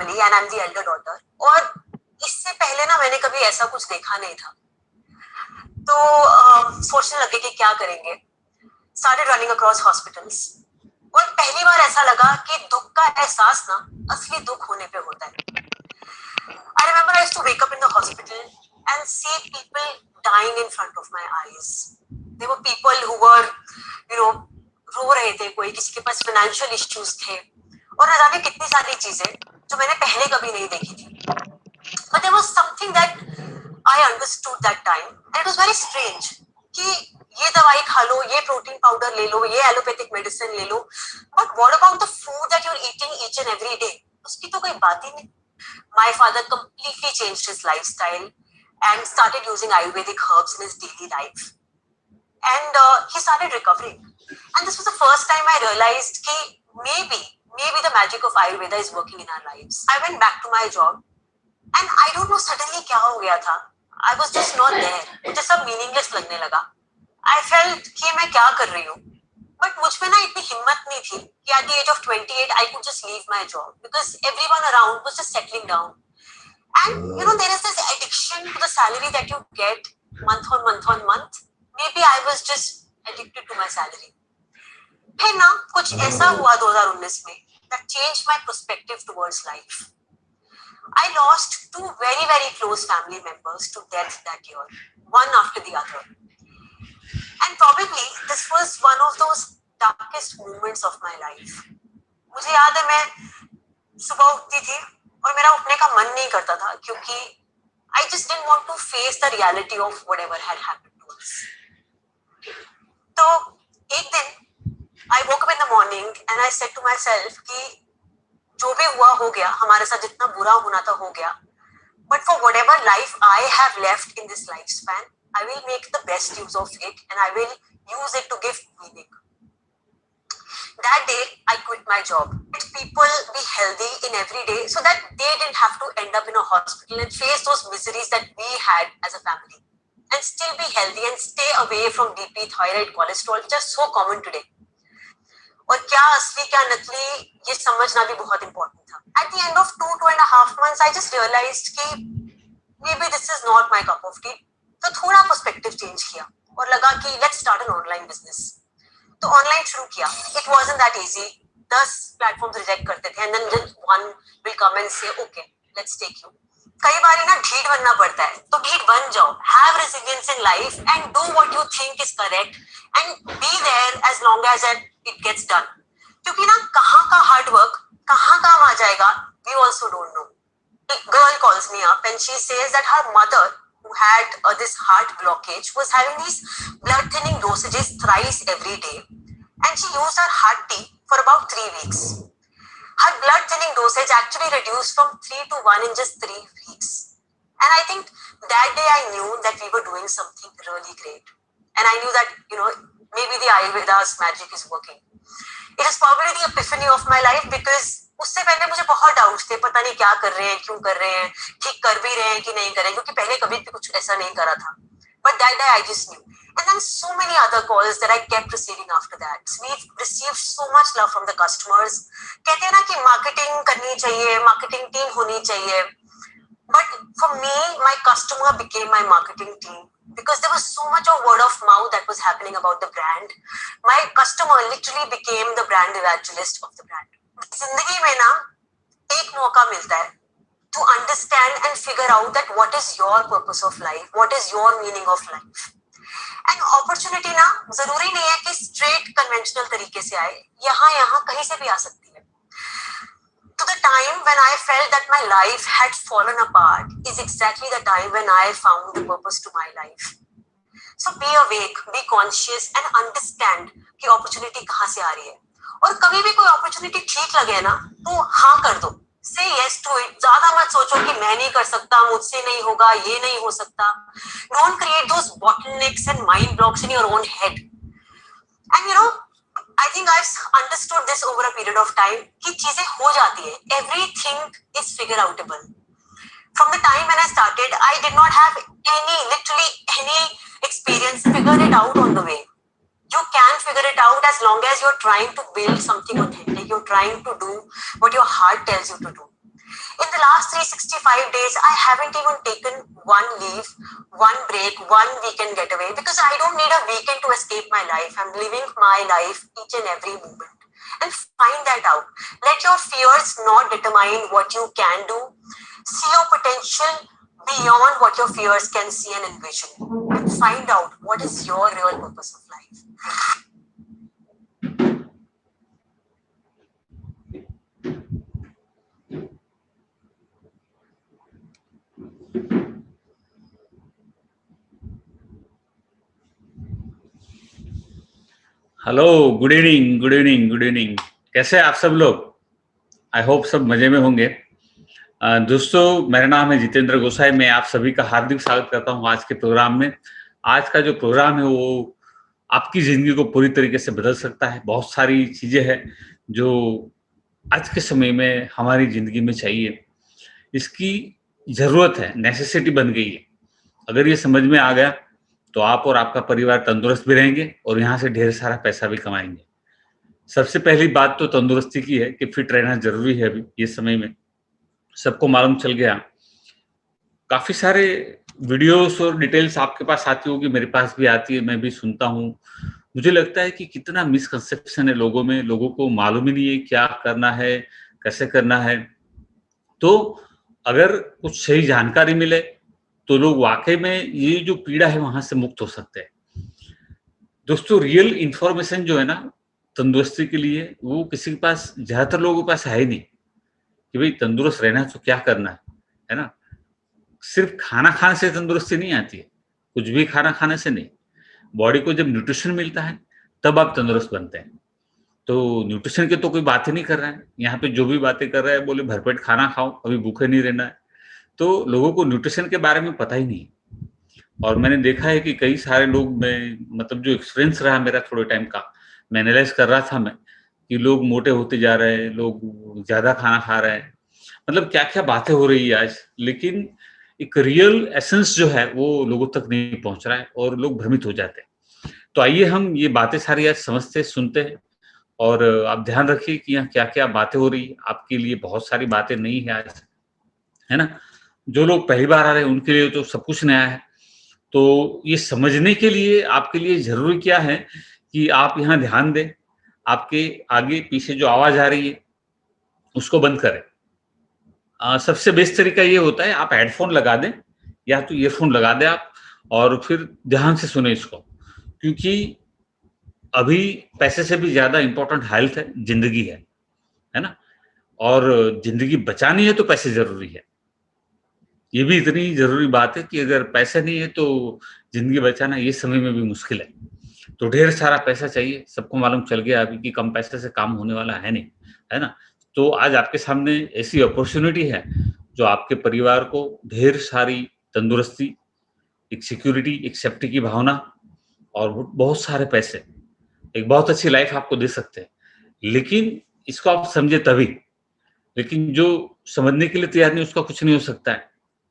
family and I'm the elder daughter. और इससे पहले ना मैंने कभी ऐसा कुछ देखा नहीं था, तो सोचने लगे कि क्या करेंगे. Started running across hospitals. और पहली बार ऐसा लगा कि दुख का एहसास ना असली दुख होने पे होता है. I remember I used to wake up in the hospital and see people dying in front of my eyes. There were people who were, रो रहे थे, कोई किसी के पास financial issues थे, और न जाने कितनी सारी चीजें जो मैंने पहले कभी नहीं देखी थी. But there was something that I understood that time, and it was very strange कि ये दवाई खा लो, ये प्रोटीन पाउडर ले लो, ये एलोपैथिक मेडिसिन ले लो, but what about the food that you're eating each and every day? उसकी तो कोई बात ही नहीं. My father completely changed his lifestyle and started using Ayurvedic herbs in his daily life. And he started recovering. And this was the first time I realized that maybe the magic of Ayurveda is working in our lives. I went back to my job and I don't know suddenly क्या हो गया था. I was just not there. मुझे सब meaningless लगने लगा. I felt कि मैं क्या कर रही हूँ. But मुझ में ना इतनी हिम्मत नहीं थी कि at the age of 28 I could just leave my job because everyone around was just settling down. And there is this addiction to the salary that you get month on month. Maybe I was just addicted to my salary. फिर ना कुछ ऐसा हुआ 2019 में that changed my perspective towards life. I lost two very, very close family members to death that year, one after the other. And probably this was one of those darkest moments of my life. मुझे याद है मैं सुबह उठती थी और मेरा उठने का मन नहीं करता था क्योंकि I just didn't want to face the reality of whatever had happened to us. तो एक दिन I woke up in the morning and I said to myself कि जो भी हुआ हो गया, हमारे साथ जितना बुरा होना था हो गया, but for whatever life I have left in this lifespan, I will make the best use of it and I will use it to give meaning. That day, I quit my job. Let people be healthy in every day so that they didn't have to end up in a hospital and face those miseries that we had as a family. And still be healthy and stay away from BP, thyroid, cholesterol, which are so common today. और क्या असली क्या नकली ये समझना भी बहुत important था. At the end of 2.5 months, I just realized कि maybe this is not my cup of tea. तो थोड़ा perspective change किया और लगा कि let's start an online business. तो ऑनलाइन शुरू किया. It wasn't that easy. 10 platforms reject करते थे and then just one will come and say okay, let's take you. कई बार ना ढीठ बनना पड़ता है, तो ढीठ बन जाओ. Have resilience in life and do what you think is correct and be there as long as it gets done. क्योंकि ना कहाँ का hard work कहाँ काम आ जाएगा, we also don't know. A girl calls me up and she says that her mother, who had this heart blockage, was having these blood thinning dosages thrice every day, and she used her heart tea for about 3 weeks. Her blood thinning dosage actually reduced from 3 to 1 in just 3 weeks. And I think that day I knew that we were doing something really great. And I knew that, maybe the Ayurveda's magic is working. It is probably the epiphany of my life because उससे पहले मुझे बहुत doubts थे, पता नहीं क्या कर रहे हैं, क्यों कर रहे हैं, ठीक कर भी रहे हैं कि नहीं कर रहे हैं, क्योंकि पहले कभी भी कुछ ऐसा नहीं करा था. But that day I just knew. And then so many other calls that I kept receiving after that. We received so much love from the customers. कहते हैं ना कि marketing करनी चाहिए, marketing team होनी चाहिए. But for me, my customer became my marketing team because there was so much of word of mouth that was happening about the brand. My customer literally became the brand evangelist of the brand. जिंदगी में ना एक मौका मिलता है to understand and figure out that what is your purpose of life, what is your meaning of life. And opportunity ना जरूरी नहीं है कि straight conventional तरीके से आए, यहाँ कहीं से भी आ सकती है. To the time when I felt that my life had fallen apart is exactly the time when I found the purpose to my life. So be awake, be conscious and understand कि opportunity कहाँ से आ रही है. और कभी भी कोई opportunity ठीक लगे ना तो हाँ कर दो. Say yes to it. ज़्यादा मत सोचो कि मैं नहीं कर सकता, मुझसे नहीं होगा, ये नहीं हो सकता. Don't create those bottlenecks and mind blocks in your own head. And I think I've understood this over a period of time कि चीजें हो जाती है. Everything is figure outable. From the time when I started, I did not have literally any experience. Figure it out on the way. You can figure it out as long as you're trying to build something authentic. You're trying to do what your heart tells you to do. In the last 365 days, I haven't even taken one leave, one break, one weekend getaway, because I don't need a weekend to escape my life. I'm living my life each and every moment. And find that out. Let your fears not determine what you can do. See your potential beyond what your fears can see and envision. And find out what is your real purpose of life. Hello, good evening, good evening, good evening. कैसे हैं आप सब लोग? I hope सब मजे में होंगे। दोस्तों, मेरा नाम है जितेंद्र गोसाई। मैं आप सभी का हार्दिक स्वागत करता हूं आज के प्रोग्राम में। आज का जो प्रोग्राम है वो आपकी जिंदगी को पूरी तरीके से बदल सकता है। बहुत सारी चीजें हैं जो आज के समय में हमारी जिंदगी में चाहिए, इसकी जरूरत है, नेसेसिटी बन गई है। अगर ये समझ में आ गया तो आप और आपका परिवार तंदुरुस्त भी रहेंगे और यहाँ से ढेर सारा पैसा भी कमाएंगे। सबसे पहली बात तो तंदुरुस्ती की है कि फिट रहना जरूरी है। अभी ये समय में सबको मालूम चल गया। काफी सारे वीडियोस और डिटेल्स आपके पास आती होगी, मेरे पास भी आती है, मैं भी सुनता हूँ। मुझे लगता है कि कितना मिसकंसेप्शन है लोगों में। लोगों को मालूम ही नहीं है क्या करना है, कैसे करना है। तो अगर कुछ सही जानकारी मिले तो लोग वाकई में ये जो पीड़ा है वहां से मुक्त हो सकते हैं। दोस्तों, रियल इंफॉर्मेशन जो है ना तंदुरुस्ती के लिए, वो किसी के पास, ज्यादातर लोगों के पास है ही नहीं कि भाई तंदुरुस्त रहना है तो क्या करना है ना। सिर्फ खाना खाने से तंदुरुस्ती नहीं आती है, कुछ भी खाना खाने से नहीं। बॉडी को जब न्यूट्रिशन मिलता है तब आप तंदुरुस्त बनते हैं। तो न्यूट्रिशन की तो कोई बात ही नहीं कर रहा है यहाँ पे। जो भी बातें कर रहा है बोले भरपेट खाना खाओ, अभी भूखे नहीं रहना है। तो लोगों को न्यूट्रिशन के बारे में पता ही नहीं। और मैंने देखा है कि कई सारे लोग, मैं मतलब जो एक्सपीरियंस रहा मेरा थोड़े टाइम का, मैं एनालाइज कर रहा था मैं कि लोग मोटे होते जा रहे हैं, लोग ज्यादा खाना खा रहे हैं, मतलब क्या क्या बातें हो रही है आज। लेकिन एक रियल एसेंस जो है वो लोगों तक नहीं पहुंच रहा है और लोग भ्रमित हो जाते हैं। तो आइए हम ये बातें सारी आज समझते सुनते हैं। और आप ध्यान रखिए कि यहाँ क्या क्या बातें हो रही है। आपके लिए बहुत सारी बातें नई है आज, है ना। जो लोग पहली बार आ रहे हैं उनके लिए तो सब कुछ नया है। तो ये समझने के लिए आपके लिए जरूरी क्या है कि आप यहाँ ध्यान दें। आपके आगे पीछे जो आवाज आ रही है उसको बंद करें। सबसे बेस्ट तरीका ये होता है आप हेडफोन लगा दें या तो ईयरफोन लगा दें आप, और फिर ध्यान से सुने इसको। क्योंकि अभी पैसे से भी ज्यादा इंपॉर्टेंट हेल्थ है, जिंदगी है ना। और जिंदगी बचानी है तो पैसे जरूरी है। ये भी इतनी जरूरी बात है कि अगर पैसा नहीं है तो जिंदगी बचाना ये समय में भी मुश्किल है। तो ढेर सारा पैसा चाहिए। सबको मालूम चल गया अभी कि कम पैसे से काम होने वाला है नहीं, है ना। तो आज आपके सामने ऐसी अपॉर्चुनिटी है जो आपके परिवार को ढेर सारी तंदुरुस्ती, एक सिक्योरिटी, एक सेफ्टी की भावना और बहुत सारे पैसे, एक बहुत अच्छी लाइफ आपको दे सकते हैं। लेकिन इसको आप समझे तभी। लेकिन जो समझने के लिए तैयार नहीं उसका कुछ नहीं हो सकता है।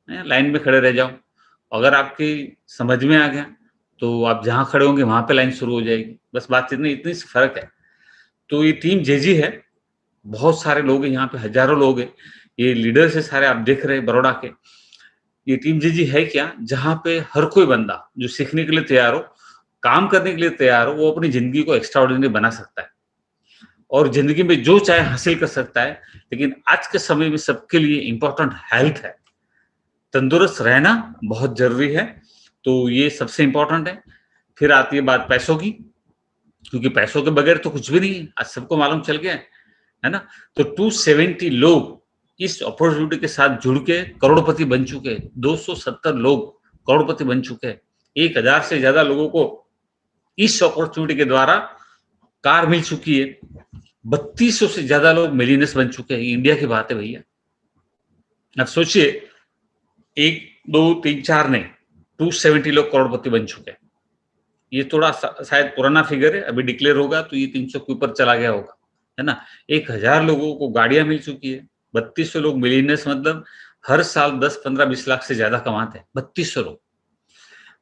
लाइन में खड़े रह जाओ। अगर आपकी समझ में आ गया तो आप जहां खड़े होंगे वहां पे लाइन शुरू हो जाएगी। बस बात इतनी इतनी सी फर्क है। तो ये टीम जेजी है, बहुत सारे लोग हैं यहाँ पे, हजारों लोग हैं। ये लीडर्स है सारे, आप देख रहे हैं बड़ौदा के। ये टीम जेजी है क्या, जहां पे हर कोई बंदा जो सीखने के लिए तैयार हो, काम करने के लिए तैयार हो, वो अपनी जिंदगी को एक्स्ट्रा ऑर्डिनरी बना सकता है और जिंदगी में जो चाहे हासिल कर सकता है। लेकिन आज के समय में सबके लिए इंपॉर्टेंट हेल्थ है। तंदुरुस्त रहना बहुत जरूरी है। तो ये सबसे इंपॉर्टेंट है। फिर आती है बात पैसों की, क्योंकि पैसों के बगैर तो कुछ भी नहीं है, आज सबको मालूम चल गया है ना। तो 270 लोग इस अपॉर्चुनिटी के साथ जुड़ के करोड़पति बन चुके हैं। 270 लोग करोड़पति बन चुके हैं। 1000 से ज्यादा लोगों को इस अपॉर्चुनिटी के द्वारा कार मिल चुकी है। 3200 से ज्यादा लोग मिलियनर्स बन चुके हैं। इंडिया की बात है भैया। अब सोचिए, 1 2 3 4 नहीं, 270 लोग करोड़पति बन चुके हैं। ये थोड़ा शायद पुराना फिगर है, अभी डिक्लेयर होगा तो ये 300 के ऊपर चला गया होगा, है ना। 1000 लोगों को गाड़ियां मिल चुकी है। 3200 लोग मिलियनर्स, मतलब हर साल 10 15 20 लाख से ज्यादा कमाते हैं 3200 लोग।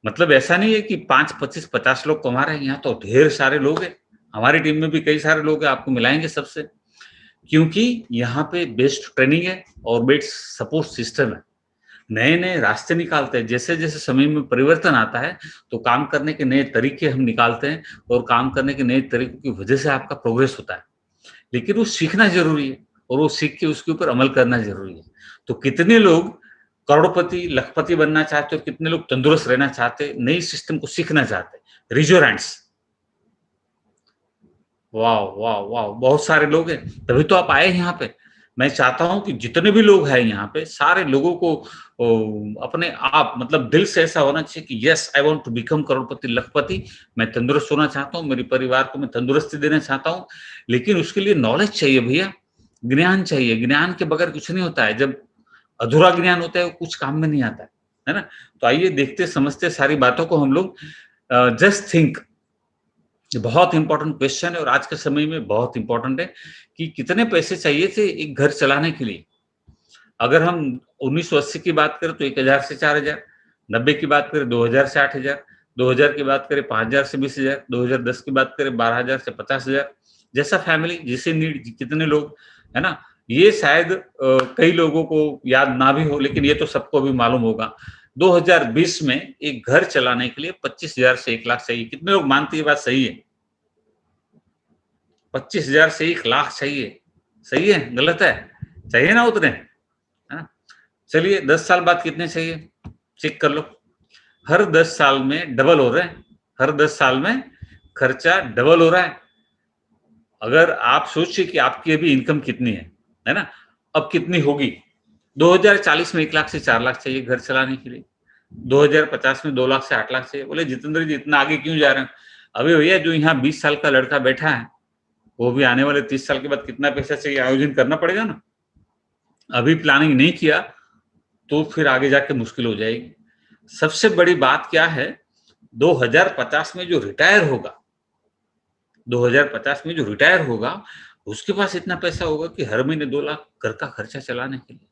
मतलब ऐसा नहीं है कि 5 25 50 लोग कमा रहे हैं, यहाँ तो ढेर सारे लोग हैं। हमारी टीम में भी कई सारे लोग हैं, आपको मिलाएंगे सबसे। क्योंकि यहाँ पे बेस्ट ट्रेनिंग है और बेस्ट सपोर्ट सिस्टम है। नए नए रास्ते निकालते हैं, जैसे जैसे समय में परिवर्तन आता है तो काम करने के नए तरीके हम निकालते हैं और काम करने के नए तरीकों की वजह से आपका प्रोग्रेस होता है। लेकिन वो सीखना जरूरी है और वो सीख के उसके ऊपर अमल करना जरूरी है। तो कितने लोग करोड़पति लखपति बनना चाहते और कितने लोग तंदुरुस्त रहना चाहते, नई सिस्टम को सीखना चाहते। Raise your hands. वाह वाह वाह, बहुत सारे लोग हैं, तभी तो आप आए यहाँ पे। मैं चाहता हूं कि जितने भी लोग हैं यहाँ पे, सारे लोगों को अपने आप मतलब दिल से ऐसा होना चाहिए कि yes I want to become करोड़पति लखपति। मैं तंदुरुस्त होना चाहता हूँ, मेरे परिवार को मैं तंदुरुस्ती देना चाहता हूँ, लेकिन उसके लिए नॉलेज चाहिए भैया, ज्ञान चाहिए। ज्ञान के बगैर कुछ नहीं होता है। जब अधूरा ज्ञान होता है वो कुछ काम में नहीं आता है ना। तो आइए देखते समझते सारी बातों को हम लोग। जस्ट थिंक, बहुत इंपॉर्टेंट क्वेश्चन है और आज के समय में बहुत इंपॉर्टेंट है कि कितने पैसे चाहिए थे एक घर चलाने के लिए। अगर हम 1980 की बात करें तो 1000 से 4000, 90 की बात करें 2000 से 8000, 2000 की बात करें 5000 से 20000, 2010 की बात करें 12000 से 50000। जैसा फैमिली, जैसे नीड, कितने लोग, है ना। ये शायद कई लोगों को याद ना भी हो, लेकिन ये तो सबको भी मालूम होगा। 2020 में एक घर चलाने के लिए 25,000 से 1 लाख चाहिए। कितने लोग मानते हैं ये बात सही है? 25,000 से 1 लाख चाहिए। सही है, गलत है? चाहिए ना उतने, है ना। चलिए 10 साल बाद कितने चाहिए चेक कर लो। हर 10 साल में डबल हो रहे हैं, हर 10 साल में खर्चा डबल हो रहा है। अगर आप सोचिए कि आपकी अभी इनकम कितनी है ना, अब कितनी होगी। 2040 में 1 लाख से 4 लाख चाहिए घर चलाने के लिए, 2050 में 2 लाख से 8 लाख चाहिए। बोले जितेंद्र जी इतना आगे क्यों जा रहे हैं? अभी भैया जो यहाँ 20 साल का लड़का बैठा है, वो भी आने वाले 30 साल के बाद कितना पैसा चाहिए आयोजन करना पड़ेगा ना। अभी प्लानिंग नहीं किया तो फिर आगे जाके मुश्किल हो जाएगी। सबसे बड़ी बात क्या है, 2050 में जो रिटायर होगा, 2050 में जो रिटायर होगा उसके पास इतना पैसा होगा कि हर महीने 2 लाख घर का खर्चा चलाने के लिए।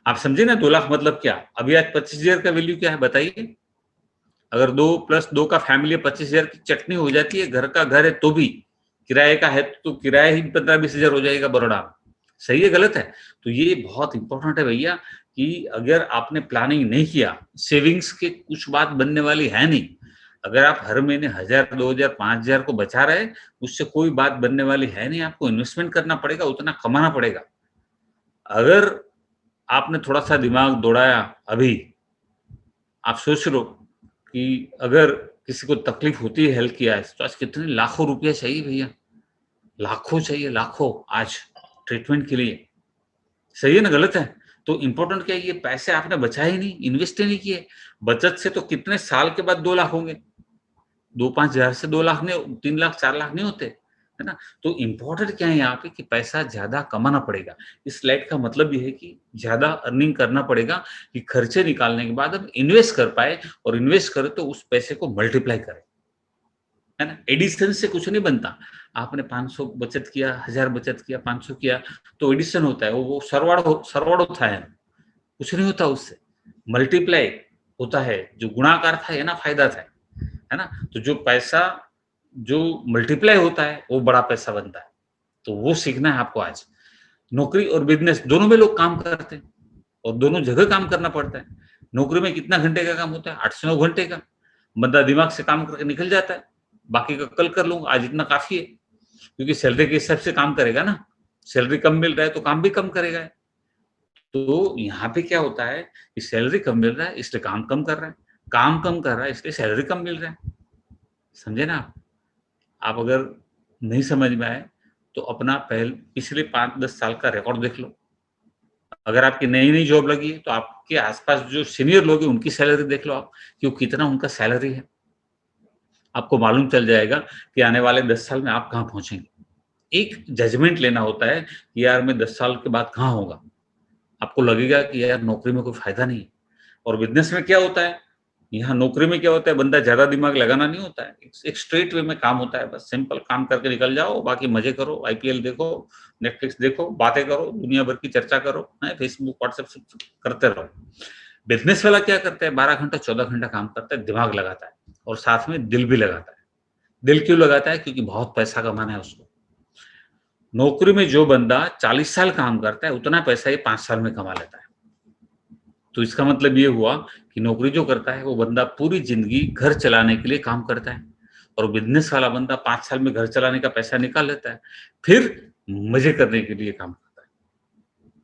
आप समझे ना 2 लाख मतलब क्या। अभी आज 25,000 का वैल्यू क्या है बताइए। अगर 2 + 2 का फैमिली 25,000 की चटनी हो जाती है, घर का घर है तो भी, किराए का है तो किराया ही 15-20 हजार हो जाएगा बड़ोड़ा। सही है, गलत है? तो ये बहुत इंपॉर्टेंट है भैया कि अगर आपने प्लानिंग नहीं किया, सेविंग्स के कुछ बात बनने वाली है नहीं। अगर आप हर महीने 1000, 2000, 5000 को बचा रहे, उससे कोई बात बनने वाली है नहीं। आपको इन्वेस्टमेंट करना पड़ेगा, उतना कमाना पड़ेगा। अगर आपने थोड़ा सा दिमाग दौड़ाया अभी, आप सोच लो कि अगर किसी को तकलीफ होती है हेल्थ की आज, तो आज कितने लाखों रुपया चाहिए भैया, लाखों चाहिए, लाखों आज ट्रीटमेंट के लिए। सही है ना, गलत है? तो इंपॉर्टेंट क्या है, ये पैसे आपने बचाए ही नहीं, इन्वेस्ट ही नहीं किए। बचत से तो कितने साल के बाद 2 लाख होंगे। 2-5 हजार से 2 लाख नहीं, 3 लाख 4 लाख नहीं होते, है ना। तो इंपॉर्टेंट क्या है यहाँ पे कि पैसा ज्यादा कमाना पड़ेगा। इस स्लाइड का मतलब ये है कि ज्यादा अर्निंग करना पड़ेगा कि खर्चे निकालने के बाद हम इन्वेस्ट कर पाए, और इन्वेस्ट करें तो उस पैसे को मल्टीप्लाई करें, है ना। एडिशन से कुछ नहीं बनता। आपने 500 बचत किया, 1000 बचत किया, 500 किया तो एडिशन होता है, वो सरवाड़ होता है, कुछ नहीं होता उससे। मल्टीप्लाई होता है, जो गुणाकार था, है ना, फायदा था, है ना। तो जो पैसा जो मल्टीप्लाई होता है वो बड़ा पैसा बनता है। तो वो सीखना है आपको आज। नौकरी और बिजनेस दोनों में लोग काम करते हैं और दोनों जगह काम करना पड़ता है। नौकरी में कितना घंटे का काम होता है? 8 से 9 घंटे का। बंदा दिमाग से काम करके निकल जाता है, बाकी का कल कर लूंगा, आज इतना काफी है, क्योंकि सैलरी के हिसाब से काम करेगा ना। सैलरी कम मिल रहा है तो काम भी कम करेगा। तो यहाँ पे क्या होता है कि सैलरी कम मिल रहा है इसलिए काम कम कर रहा है, काम कम कर रहा है इसलिए सैलरी कम मिल रहा है। समझे ना आप अगर नहीं समझ में आए तो अपना पिछले 5-10 साल का रिकॉर्ड देख लो। अगर आपकी नई नई जॉब लगी है तो आपके आसपास जो सीनियर लोग हैं उनकी सैलरी देख लो आप, कि वो कितना उनका सैलरी है। आपको मालूम चल जाएगा कि आने वाले 10 साल में आप कहाँ पहुंचेंगे। एक जजमेंट लेना होता है कि यार मैं 10 साल के बाद कहाँ होगा। आपको लगेगा कि यार नौकरी में कोई फायदा नहीं है। और बिजनेस में क्या होता है, यहाँ नौकरी में क्या होता है, बंदा ज्यादा दिमाग लगाना नहीं होता है, एक स्ट्रेट वे में काम होता है। बस सिंपल काम करके निकल जाओ, बाकी मजे करो, आईपीएल देखो, नेटफ्लिक्स देखो, बातें करो, दुनिया भर की चर्चा करो, फेसबुक व्हाट्सएप सब करते रहो। बिजनेस वाला क्या करता है, 12 घंटा 14 घंटा काम करता है, दिमाग लगाता है और साथ में दिल भी लगाता है। दिल क्यों लगाता है? क्योंकि बहुत पैसा कमाना है उसको। नौकरी में जो बंदा 40 साल काम करता है उतना पैसा ये 5 साल में कमा लेता है। तो इसका मतलब ये हुआ कि नौकरी जो करता है वो बंदा पूरी जिंदगी घर चलाने के लिए काम करता है, और बिजनेस वाला बंदा 5 साल में घर चलाने का पैसा निकाल लेता है, फिर मजे करने के लिए काम करता है,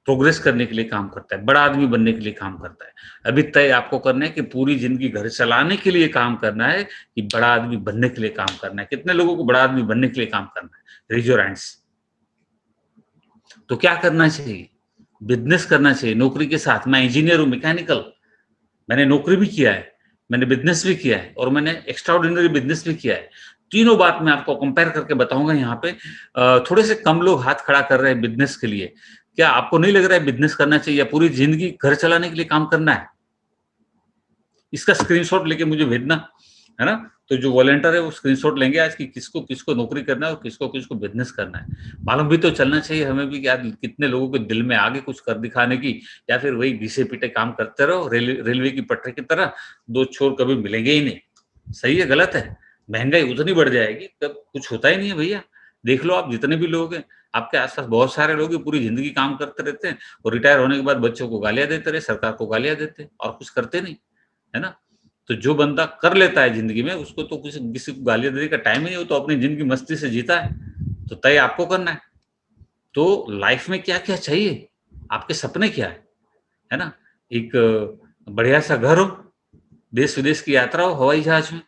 प्रोग्रेस करने के लिए काम करता है, बड़ा आदमी बनने के लिए काम करता है। अभी तय आपको करना है कि पूरी जिंदगी घर चलाने के लिए काम करना है कि बड़ा आदमी बनने के लिए काम करना है। कितने लोगों को बड़ा आदमी बनने के लिए काम करना है? Raise your hands. तो क्या करना चाहिए? बिजनेस करना चाहिए नौकरी के साथ। मैं इंजीनियर हूँ मैकेनिकल, मैंने नौकरी भी किया है, मैंने बिजनेस भी किया है और मैंने एक्स्ट्राऑर्डिनरी बिजनेस भी किया है। तीनों बात मैं आपको कंपेयर करके बताऊंगा यहाँ पे। थोड़े से कम लोग हाथ खड़ा कर रहे हैं बिजनेस के लिए। क्या आपको नहीं लग रहा है बिजनेस करना चाहिए या पूरी जिंदगी घर चलाने के लिए काम करना है? इसका स्क्रीनशॉट लेके मुझे भेजना, है ना? तो जो वॉलंटियर है वो स्क्रीनशॉट लेंगे आज की किसको किसको नौकरी करना है और किसको किसको बिजनेस करना है। मालूम भी तो चलना चाहिए हमें भी कि यार कितने लोगों के दिल में आगे कुछ कर दिखाने की, या फिर वही घिसे पीटे काम करते रहो रेलवे की पटरी की तरह, दो छोर कभी मिलेंगे ही नहीं। सही है गलत है? महंगाई उतनी बढ़ जाएगी तब कुछ होता ही नहीं है भैया। देख लो आप जितने भी लोग हैं आपके आसपास, बहुत सारे लोग हैं पूरी जिंदगी काम करते रहते हैं और रिटायर होने के बाद बच्चों को गालियां देते रहे, सरकार को गालियां देते और कुछ करते नहीं, है ना? तो जो बंदा कर लेता है जिंदगी में उसको तो किसी को गालियां देने का टाइम ही नहीं हो, तो अपनी जिंदगी मस्ती से जीता है। तो तय आपको करना है। तो लाइफ में क्या क्या चाहिए, आपके सपने क्या है ना? एक बढ़िया सा घर हो, देश विदेश की यात्रा हो हवाई जहाज में,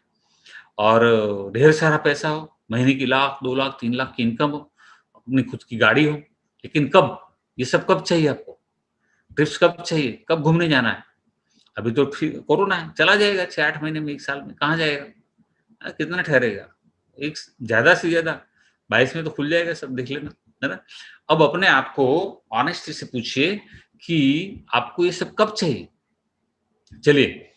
और ढेर सारा पैसा हो, महीने की 1 लाख 2 लाख 3 लाख की इनकम हो, अपनी खुद की गाड़ी हो। लेकिन कब? ये सब कब चाहिए आपको? ट्रिप्स कब चाहिए? कब घूमने जाना है? अभी तो कोरोना है, चला जाएगा 6-8 महीने में, 1 साल में कहाँ जाएगा? कितना ठहरेगा? एक ज्यादा से ज्यादा 22 में तो खुल जाएगा सब, देख लेना, है ना? अब अपने आप को ऑनेस्टी से पूछिए कि आपको ये सब कब चाहिए? चलिए,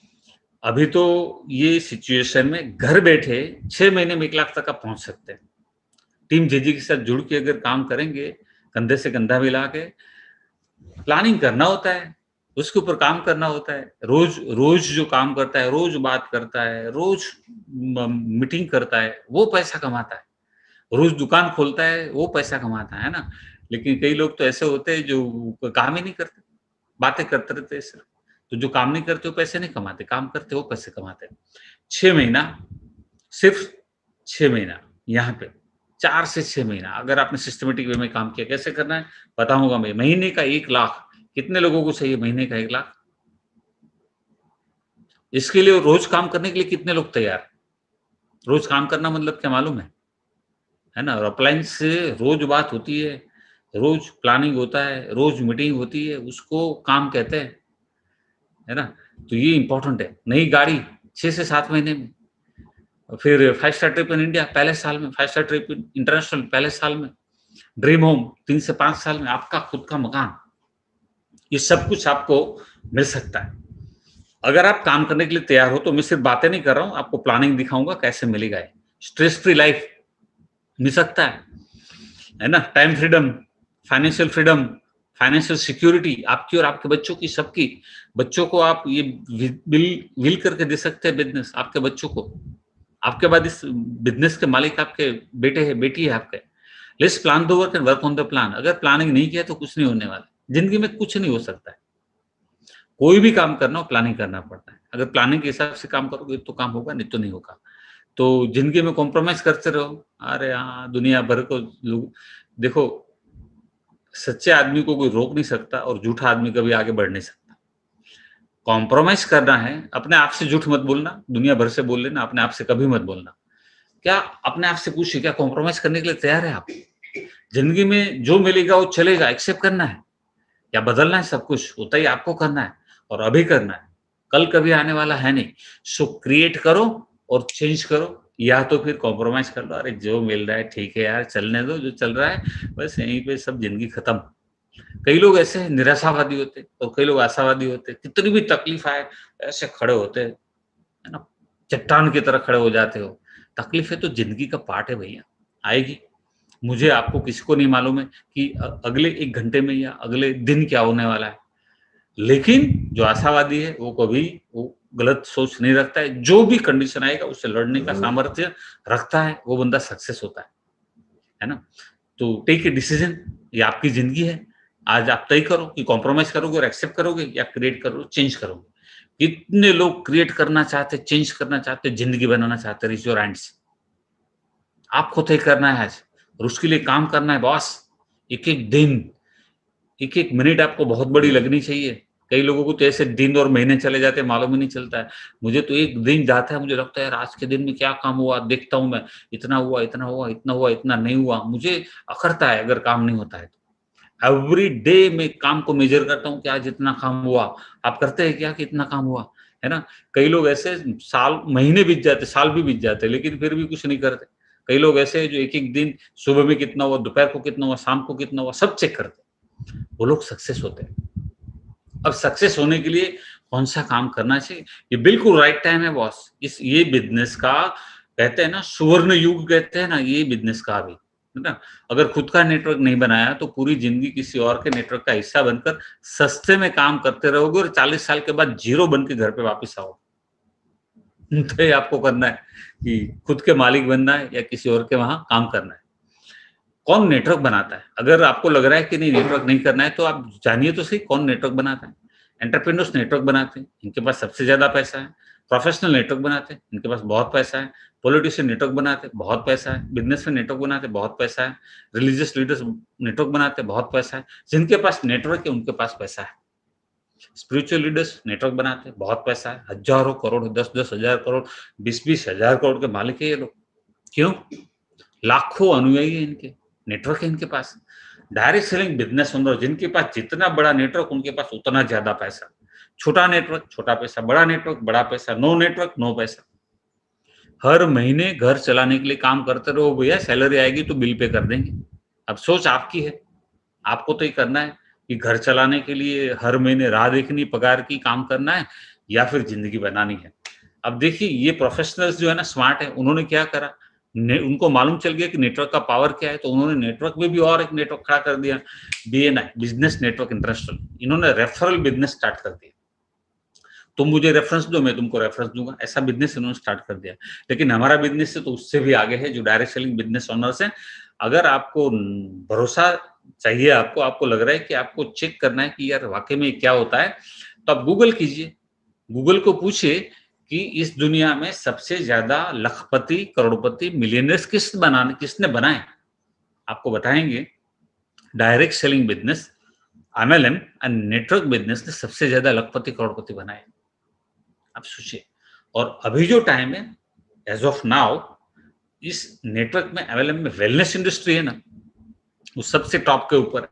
अभी तो ये सिचुएशन में घर बैठे 6 महीने में 1 लाख तक आप पहुंच सकते हैं। टीम जेजी के साथ जुड़ के अगर काम करेंगे, कंधे से कंधा मिला के, प्लानिंग करना होता है, उसके ऊपर काम करना होता है। रोज रोज जो काम करता है, रोज बात करता है, रोज मीटिंग करता है, वो पैसा कमाता है। रोज दुकान खोलता है, वो पैसा कमाता है ना? लेकिन कई लोग तो ऐसे होते हैं जो काम ही नहीं करते, बातें करते रहते हैं सिर्फ। तो जो काम नहीं करते वो पैसे नहीं कमाते, काम करते वो पैसे कमाते हैं। 6 महीना, सिर्फ 6 महीना यहाँ पे, 4 से 6 महीना अगर आपने सिस्टमेटिक वे में काम किया, कैसे करना है बताऊंगा मैं। महीने का 1 लाख, कितने लोगों को चाहिए महीने का 1 लाख? इसके लिए रोज काम करने के लिए कितने लोग तैयार? रोज काम करना मतलब क्या मालूम है ना? और अप्लायंस से रोज बात होती है, रोज प्लानिंग होता है, रोज मीटिंग होती है, उसको काम कहते हैं, है ना? तो ये इंपॉर्टेंट है। नई गाड़ी 6 से 7 महीने में, फिर 5 स्टार ट्रिप इन इंडिया पहले साल में, 5 स्टार ट्रिप इंटरनेशनल पहले साल में, ड्रीम होम 3 से 5 साल में, आपका खुद का मकान, ये सब कुछ आपको मिल सकता है अगर आप काम करने के लिए तैयार हो। तो मैं सिर्फ बातें नहीं कर रहा हूं, आपको प्लानिंग दिखाऊंगा कैसे मिलेगा। स्ट्रेस फ्री लाइफ मिल सकता है ना? टाइम फ्रीडम, फाइनेंशियल सिक्योरिटी आपकी और आपके बच्चों की, सबकी। बच्चों को आप ये विल करके दे सकते हैं बिजनेस आपके बच्चों को। आपके बाद इस बिजनेस के मालिक आपके बेटे है, बेटी है आपके। Let's plan the work and work on the plan. अगर प्लानिंग नहीं किया तो कुछ नहीं होने वाला, जिंदगी में कुछ नहीं हो सकता है। कोई भी काम करना हो प्लानिंग करना पड़ता है। अगर प्लानिंग के हिसाब से काम करोगे तो काम होगा, नहीं तो नहीं होगा। तो जिंदगी में कॉम्प्रोमाइज करते रहो। अरे हाँ, दुनिया भर को लोग देखो, सच्चे आदमी को कोई रोक नहीं सकता और झूठा आदमी कभी आगे बढ़ नहीं सकता। कॉम्प्रोमाइज करना है, अपने आप से झूठ मत बोलना, दुनिया भर से बोल लेना, अपने आप से कभी मत बोलना। क्या अपने आप से पूछिए, क्या कॉम्प्रोमाइज करने के लिए तैयार है आप? जिंदगी में जो मिलेगा वो चलेगा, एक्सेप्ट करना है या बदलना है? सब कुछ होता ही आपको करना है और अभी करना है, कल कभी आने वाला है नहीं। सो क्रिएट करो और चेंज करो, या तो फिर कॉम्प्रोमाइज कर लो। अरे जो मिल रहा है ठीक है यार, चलने दो, जो चल रहा है बस यहीं पे सब जिंदगी खत्म। कई लोग ऐसे निराशावादी होते और कई लोग आशावादी होते। कितनी भी तकलीफ आए ऐसे खड़े होते, है ना? चट्टान की तरह खड़े हो जाते हो। तकलीफें तो जिंदगी का पार्ट है भैया, आएगी। मुझे आपको किसी को नहीं मालूम है कि अगले 1 घंटे में या अगले दिन क्या होने वाला है। लेकिन जो आशावादी है वो कभी वो गलत सोच नहीं रखता है। जो भी कंडीशन आएगा उससे लड़ने का सामर्थ्य रखता है, वो बंदा सक्सेस होता है ना? तो टेक ए डिसीजन, ये आपकी जिंदगी है। आज आप तय करो कि कॉम्प्रोमाइज करोगे और एक्सेप्ट करोगे या क्रिएट करोगे, चेंज करोगे। कितने लोग क्रिएट करना चाहते, चेंज करना चाहते, जिंदगी बनाना चाहते, रिच योर हैंड्स। आपको तय करना है आज, और उसके लिए काम करना है बॉस। एक एक दिन, एक एक मिनट आपको बहुत बड़ी लगनी चाहिए। कई लोगों को तो ऐसे दिन और महीने चले जाते हैं, मालूम ही नहीं चलता है। मुझे तो एक दिन जाता है, मुझे लगता है यार आज के दिन में क्या काम हुआ, देखता हूँ मैं, इतना हुआ, इतना हुआ, इतना हुआ, इतना नहीं हुआ। मुझे अखरता है अगर काम नहीं होता है तो। एवरी डे मैं काम को मेजर करता हूँ कि आज इतना काम हुआ। आप करते हैं क्या कि इतना काम हुआ, है ना? कई लोग ऐसे साल, महीने बीत जाते, साल भी बीत जाते, लेकिन फिर भी कुछ नहीं करते। कई लोग ऐसे हैं जो एक-एक दिन, सुबह में कितना हुआ, दोपहर को कितना हुआ, शाम को कितना हुआ, सब चेक करते हैं। वो लोग सक्सेस होते हैं। अब सक्सेस होने के लिए कौन-सा काम करना चाहिए? ये बिल्कुल राइट टाइम है बॉस। ये बिज़नेस का कहते हैं ना, सुवर्ण युग कहते हैं ना, ये बिज़नेस का अभी, है ना? अगर खुद का नेटवर्क नहीं बनाया तो पूरी ज़िंदगी किसी और के नेटवर्क का हिस्सा बनकर सस्ते में काम करते रहोगे और 40 साल के बाद ज़ीरो बन के घर पे वापस आओगे। तो ये आपको करना है कि खुद के मालिक बनना है या किसी और के वहाँ काम करना है। कौन नेटवर्क बनाता है? अगर आपको लग रहा है कि नहीं नेटवर्क नहीं करना है, तो आप जानिए तो सही कौन नेटवर्क बनाता है। एंटरप्रेन्योर्स नेटवर्क बनाते हैं, इनके पास सबसे ज़्यादा पैसा है। प्रोफेशनल नेटवर्क बनाते हैं, इनके पास बहुत पैसा है। पॉलिटिशियन नेटवर्क बनाते हैं, बहुत पैसा है। बिज़नेसमैन नेटवर्क बनाते हैं, बहुत पैसा है। रिलीजियस लीडर्स नेटवर्क बनाते हैं, बहुत पैसा है। जिनके पास नेटवर्क है, उनके पास पैसा है। स्पिरिचुअल लीडर्स नेटवर्क बनाते हैं, बहुत पैसा है। हज़ारों करोड़, 10-10 हज़ार करोड़, 20-20 हज़ार करोड़ के मालिक है ये लोग। क्यों? लाखों अनुयायी हैं इनके, नेटवर्क है इनके पास। डायरेक्ट सेलिंग बिज़नेस ओनर, जिनके पास जितना बड़ा नेटवर्क, उनके पास उतना ज़्यादा पैसा। छोटा नेटवर्क, छोटा पैसा, बड़ा नेटवर्क, बड़ा पैसा, नो नेटवर्क, नो पैसा। हर महीने घर चलाने के लिए काम करते रहो भैया, सैलरी आएगी तो बिल पे कर देंगे। अब सोच आपकी है, आपको तो ये करना है कि घर चलाने के लिए हर महीने राह देखनी, पगार की, काम करना है या फिर ज़िंदगी बनानी है। अब देखिए ये प्रोफेशनल्स जो है ना, स्मार्ट है, उन्होंने क्या करा, उनको मालूम चल गया कि नेटवर्क का पावर क्या है, तो उन्होंने नेटवर्क में भी और एक नेटवर्क खड़ा कर दिया, बीएनआई, बिजनेस नेटवर्क इंटरनेशनल। इन्होंने रेफरल बिजनेस स्टार्ट कर दिया। तुम मुझे रेफरेंस दो, मैं तुमको रेफरेंस दूंगा, ऐसा बिजनेस इन्होंने स्टार्ट कर दिया। लेकिन हमारा बिजनेस से तो उससे भी आगे है, जो डायरेक्ट सेलिंग बिजनेस ओनर्स हैं। अगर आपको भरोसा चाहिए, आपको लग रहा है कि आपको चेक करना है कि यार वाकई में क्या होता है, तो आप गूगल कीजिए। गूगल को पूछिए कि इस दुनिया में सबसे ज्यादा लखपति, करोड़पति, मिलियनर्स किसने बनाए, आपको बताएंगे। Direct selling business, MLM and network business ने सबसे ज्यादा लखपति, करोड़पति बनाए। आप सोचिए। और अभी जो टाइम है, एज ऑफ नाउ, इस नेटवर्क में, एमएलएम में, वेलनेस इंडस्ट्री है ना, वो सबसे टॉप के ऊपर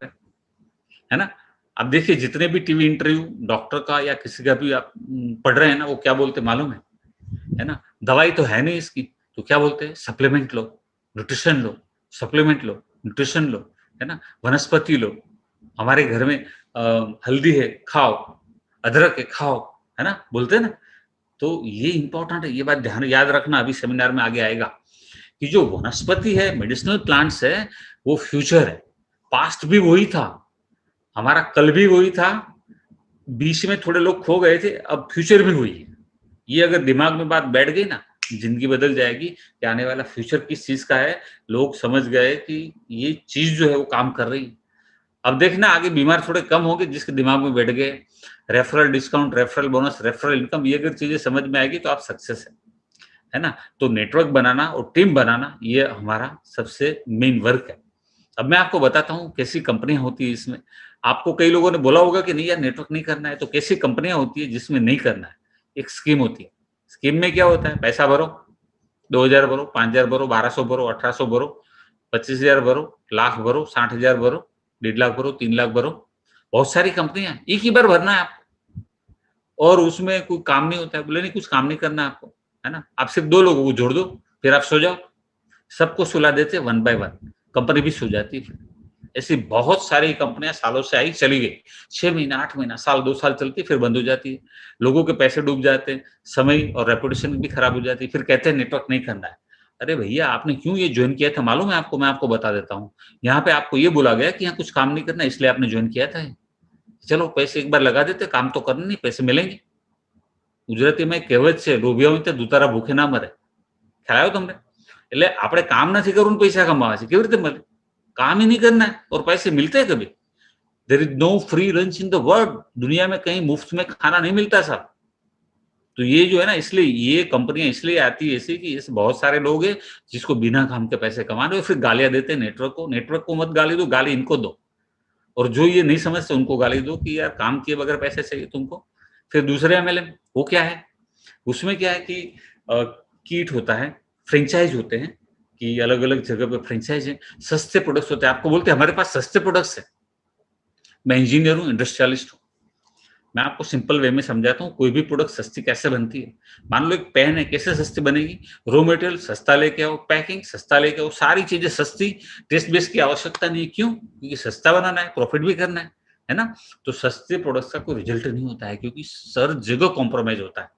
है ना? अब देखिए जितने भी टीवी इंटरव्यू डॉक्टर का या किसी का भी आप पढ़ रहे हैं ना, वो क्या बोलते हैं मालूम है ना? दवाई तो है नहीं इसकी, तो क्या बोलते हैं, सप्लीमेंट लो, न्यूट्रिशन लो, सप्लीमेंट लो, न्यूट्रिशन लो, है ना? वनस्पति लो। हमारे घर में हल्दी है, खाओ, अदरक है, खाओ, है ना? बोलते हैं ना। तो ये इंपॉर्टेंट है, ये बात ध्यान याद रखना, अभी सेमिनार में आगे आएगा कि जो वनस्पति है, मेडिसिनल प्लांट्स है, वो फ्यूचर है। पास्ट भी वही था, हमारा कल भी वही था, बीच में थोड़े लोग खो गए थे, अब फ्यूचर भी वही है। ये अगर दिमाग में बात बैठ गई ना, जिंदगी बदल जाएगी कि आने वाला फ्यूचर किस चीज का है। लोग समझ गए कि ये चीज जो है वो काम कर रही है। अब देखना आगे बीमार थोड़े कम होंगे जिसके दिमाग में बैठ गए। Referral discount, referral bonus, referral income, ये अगर चीजें समझ में आएगी तो आप सक्सेस है ना? तो नेटवर्क बनाना और टीम बनाना, ये हमारा सबसे मेन वर्क है। अब मैं आपको बताता हूँ कैसी कंपनियां होती है इसमें। आपको कई लोगों ने बोला होगा कि नहीं यार नेटवर्क नहीं करना है, तो कैसी कंपनियां होती है जिसमें नहीं करना है। एक स्कीम होती है। स्कीम में क्या होता है, पैसा भरो, 2000 भरो, 5000 भरो, 1200 भरो, 1800 भरो, 25,000 भरो, लाख भरो, 60,000 भरो, 1.5 लाख भरो, 3 लाख भरो। बहुत सारी कंपनियां, एक ही बार भरना है आपको। और उसमें कोई काम नहीं होता है, बोले नहीं कुछ काम नहीं करना आपको, है ना? आप सिर्फ 2 लोगों को जोड़ दो, फिर आप सो जाओ। सबको सुला देते वन बाय वन, कंपनी भी सो जाती है। ऐसी बहुत सारी कंपनियां सालों से आई, चली गई। 6 महीना, 8 महीना, साल, 2 साल चलती, फिर बंद हो जाती है। लोगों के पैसे डूब जाते हैं, समय और रेपुटेशन भी खराब हो जाती है। फिर कहते हैं नेटवर्क नहीं करना है। अरे भैया, आपने क्यों ये ज्वाइन किया था मालूम है आपको? मैं आपको बता देता हूँ। यहाँ पे आपको ये बोला गया कि यहाँ कुछ काम नहीं करना, इसलिए आपने ज्वाइन किया था। चलो पैसे एक बार लगा देते, काम तो करना नहीं, पैसे मिलेंगे। ગુજરાતીમાં એક કહેવત છે, લોભિયા હોય તો દુતારા ભૂખે ના મરે. ખ્યાલ આવ્યો તમને? એટલે આપણે કામ નથી કરવું ને પૈસા કમાવા છે, કેવી રીતે મળે? काम ही नहीं करना है और पैसे मिलते हैं कभी? There is no free lunch in the world. दुनिया में कहीं मुफ्त में खाना नहीं मिलता साहब। तो ये जो है ना, इसलिए ये कंपनियां इसलिए आती है ऐसी कि इस बहुत सारे लोग हैं जिसको बिना काम के पैसे कमा रहे हो, फिर गालियां देते हैं नेटवर्क को मत गाली दो, गाली इनको दो। और जो ये नहीं समझते उनको गाली दो कि यार काम किए बगैर पैसे चाहिए तुमको। फिर दूसरे एमएलएम, वो क्या है, उसमें क्या है कि कीट होता है, फ्रेंचाइज होते हैं कि अलग अलग जगह पे फ्रेंचाइज है, सस्ते प्रोडक्ट्स होते हैं। आपको बोलते हैं हमारे पास सस्ते प्रोडक्ट्स है। मैं इंजीनियर हूँ, इंडस्ट्रियलिस्ट हूँ, मैं आपको सिंपल वे में समझाता हूँ कोई भी प्रोडक्ट सस्ती कैसे बनती है। मान लो एक पेन है, कैसे सस्ती बनेगी? रॉ मटेरियल सस्ता लेके आओ, पैकिंग सस्ता लेके आओ, सारी चीजें सस्ती, टेस्ट बेस की आवश्यकता नहीं है। क्यों? क्योंकि सस्ता बनाना है, प्रॉफिट भी करना है ना। तो सस्ते प्रोडक्ट्स का कोई रिजल्ट नहीं होता है क्योंकि सर जगह कॉम्प्रोमाइज होता है।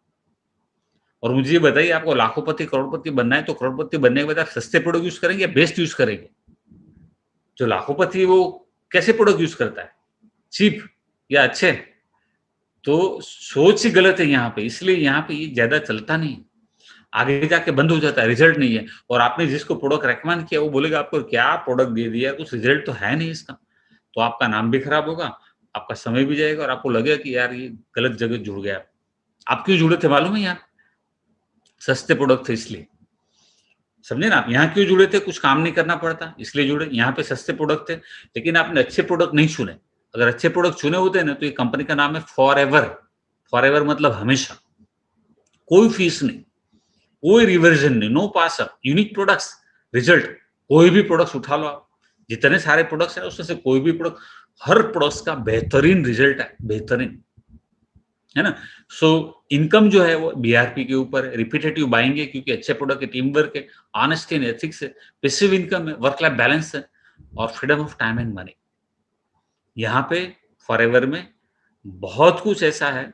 और मुझे ये बताइए, आपको लाखोंपति करोड़पति बनना है तो करोड़पति बनने के बाद आप सस्ते प्रोडक्ट यूज करेंगे या बेस्ट यूज करेंगे? जो लाखोंपति है वो कैसे प्रोडक्ट यूज करता है, चीप या अच्छे? तो सोच ही गलत है यहाँ पे, इसलिए यहाँ पे ये ज्यादा चलता नहीं, आगे जाके बंद हो जाता है, रिजल्ट नहीं है। और आपने जिसको प्रोडक्ट रेकमेंड किया वो बोलेगा आपको क्या प्रोडक्ट दे दिया, कुछ रिजल्ट तो है नहीं इसका। तो आपका नाम भी खराब होगा, आपका समय भी जाएगा और आपको लगेगा कि यार ये गलत जगह जुड़ गया। आप क्यों जुड़े थे मालूम है? यहाँ सस्ते प्रोडक्ट थे इसलिए, समझे ना आप? यहाँ क्यों जुड़े थे? कुछ काम नहीं करना पड़ता इसलिए जुड़े। यहाँ पे सस्ते प्रोडक्ट थे, लेकिन आपने अच्छे प्रोडक्ट नहीं चुने। अगर अच्छे प्रोडक्ट चुने होते ना तो ये कंपनी का नाम है फॉरएवर। फॉरएवर मतलब हमेशा, कोई फीस नहीं, कोई रिवर्जन नहीं, नो पास अप, यूनिक प्रोडक्ट्स, रिजल्ट। कोई भी प्रोडक्ट्स उठा लो आप, जितने सारे प्रोडक्ट्स हैं उसमें से कोई भी प्रोडक्ट, हर प्रोडक्ट्स का बेहतरीन रिजल्ट है, बेहतरीन, है ना। सो इनकम जो है वो बीआरपी के ऊपर रिपीटेटिव बाइंग है क्योंकि अच्छे प्रोडक्ट है, टीम वर्क है, ऑनेस्टी एंड एथिक्स है, पैसिव इनकम है, वर्क लाइफ बैलेंस है और freedom of time and money. यहाँ पे फॉरएवर में बहुत कुछ ऐसा है,